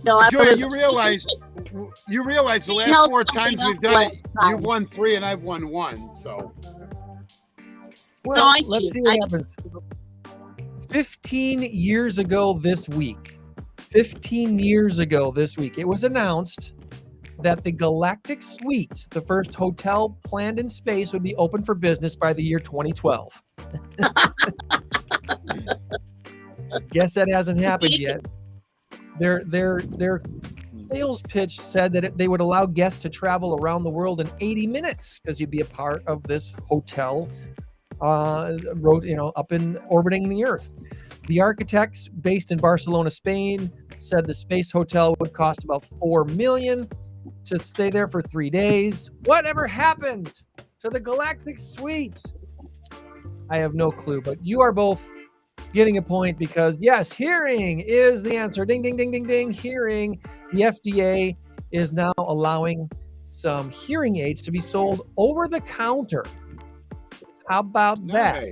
No, Joann, you realize the last 4 times we've done it, you've won 3 and I've won 1. So let's see what happens. 15 years ago this week, it was announced that the Galactic Suite, the first hotel planned in space, would be open for business by the year 2012. Guess that hasn't happened yet. Their sales pitch said that they would allow guests to travel around the world in 80 minutes because you'd be a part of this hotel up in orbiting the Earth. The architects based in Barcelona, Spain, said the space hotel would cost about $4 million to stay there for 3 days. Whatever happened to the Galactic Suite? I have no clue, but you are both getting a point because, yes, hearing is the answer. Ding, ding, ding, ding, ding. Hearing. The FDA is now allowing some hearing aids to be sold over the counter. How about that?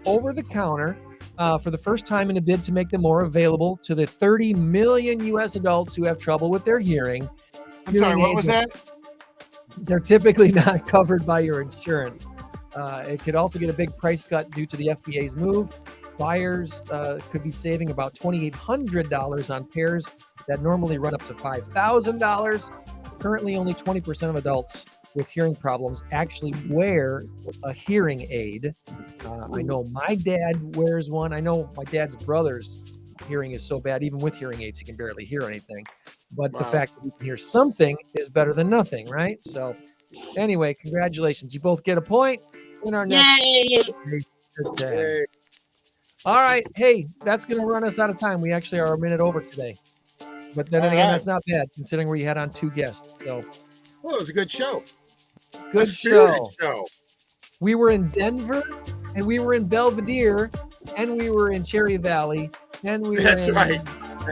Over the counter for the first time in a bid to make them more available to the 30 million U.S. adults who have trouble with their hearing. I'm sorry, what was that? They're typically not covered by your insurance. It could also get a big price cut due to the FDA's move. Buyers could be saving about $2,800 on pairs that normally run up to $5,000. Currently, only 20% of adults with hearing problems actually wear a hearing aid. I know my dad wears one. I know my dad's brother's hearing is so bad, even with hearing aids, he can barely hear anything. But the fact that you can hear something is better than nothing, right? So anyway, congratulations. You both get a point in our next race to 10. All right. Hey, that's going to run us out of time. We actually are a minute over today. But then again, that's not bad considering we had on 2 guests. So, well, it was a good show. Good show. We were in Denver, and we were in Belvedere, and we were in Cherry Valley, and we were in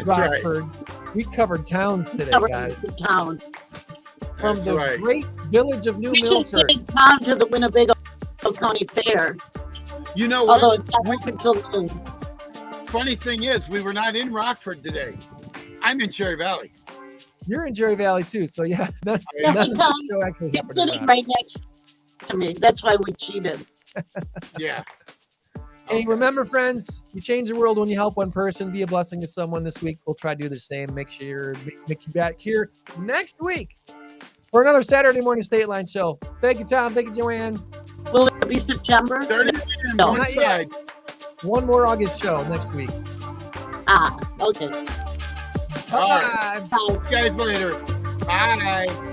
Rockford. Right. We covered towns today, guys. From the great village of New Milford. We should take Tom to the Winnebago County Fair. You know what? Although it's until noon. Funny thing is, we were not in Rockford today. I'm in Cherry Valley. You're in Cherry Valley too, so yeah. None of the show actually happened. He's sitting right next to me. That's why we cheated. Yeah. Hey, remember, friends, you change the world when you help one person. Be a blessing to someone this week. We'll try to do the same. Make you back here next week for another Saturday morning Stateline show. Thank you, Tom. Thank you, Joann. Will it be September? 30 no, not yet. One more August show next week. Okay. Bye. Bye. See you guys later. Bye.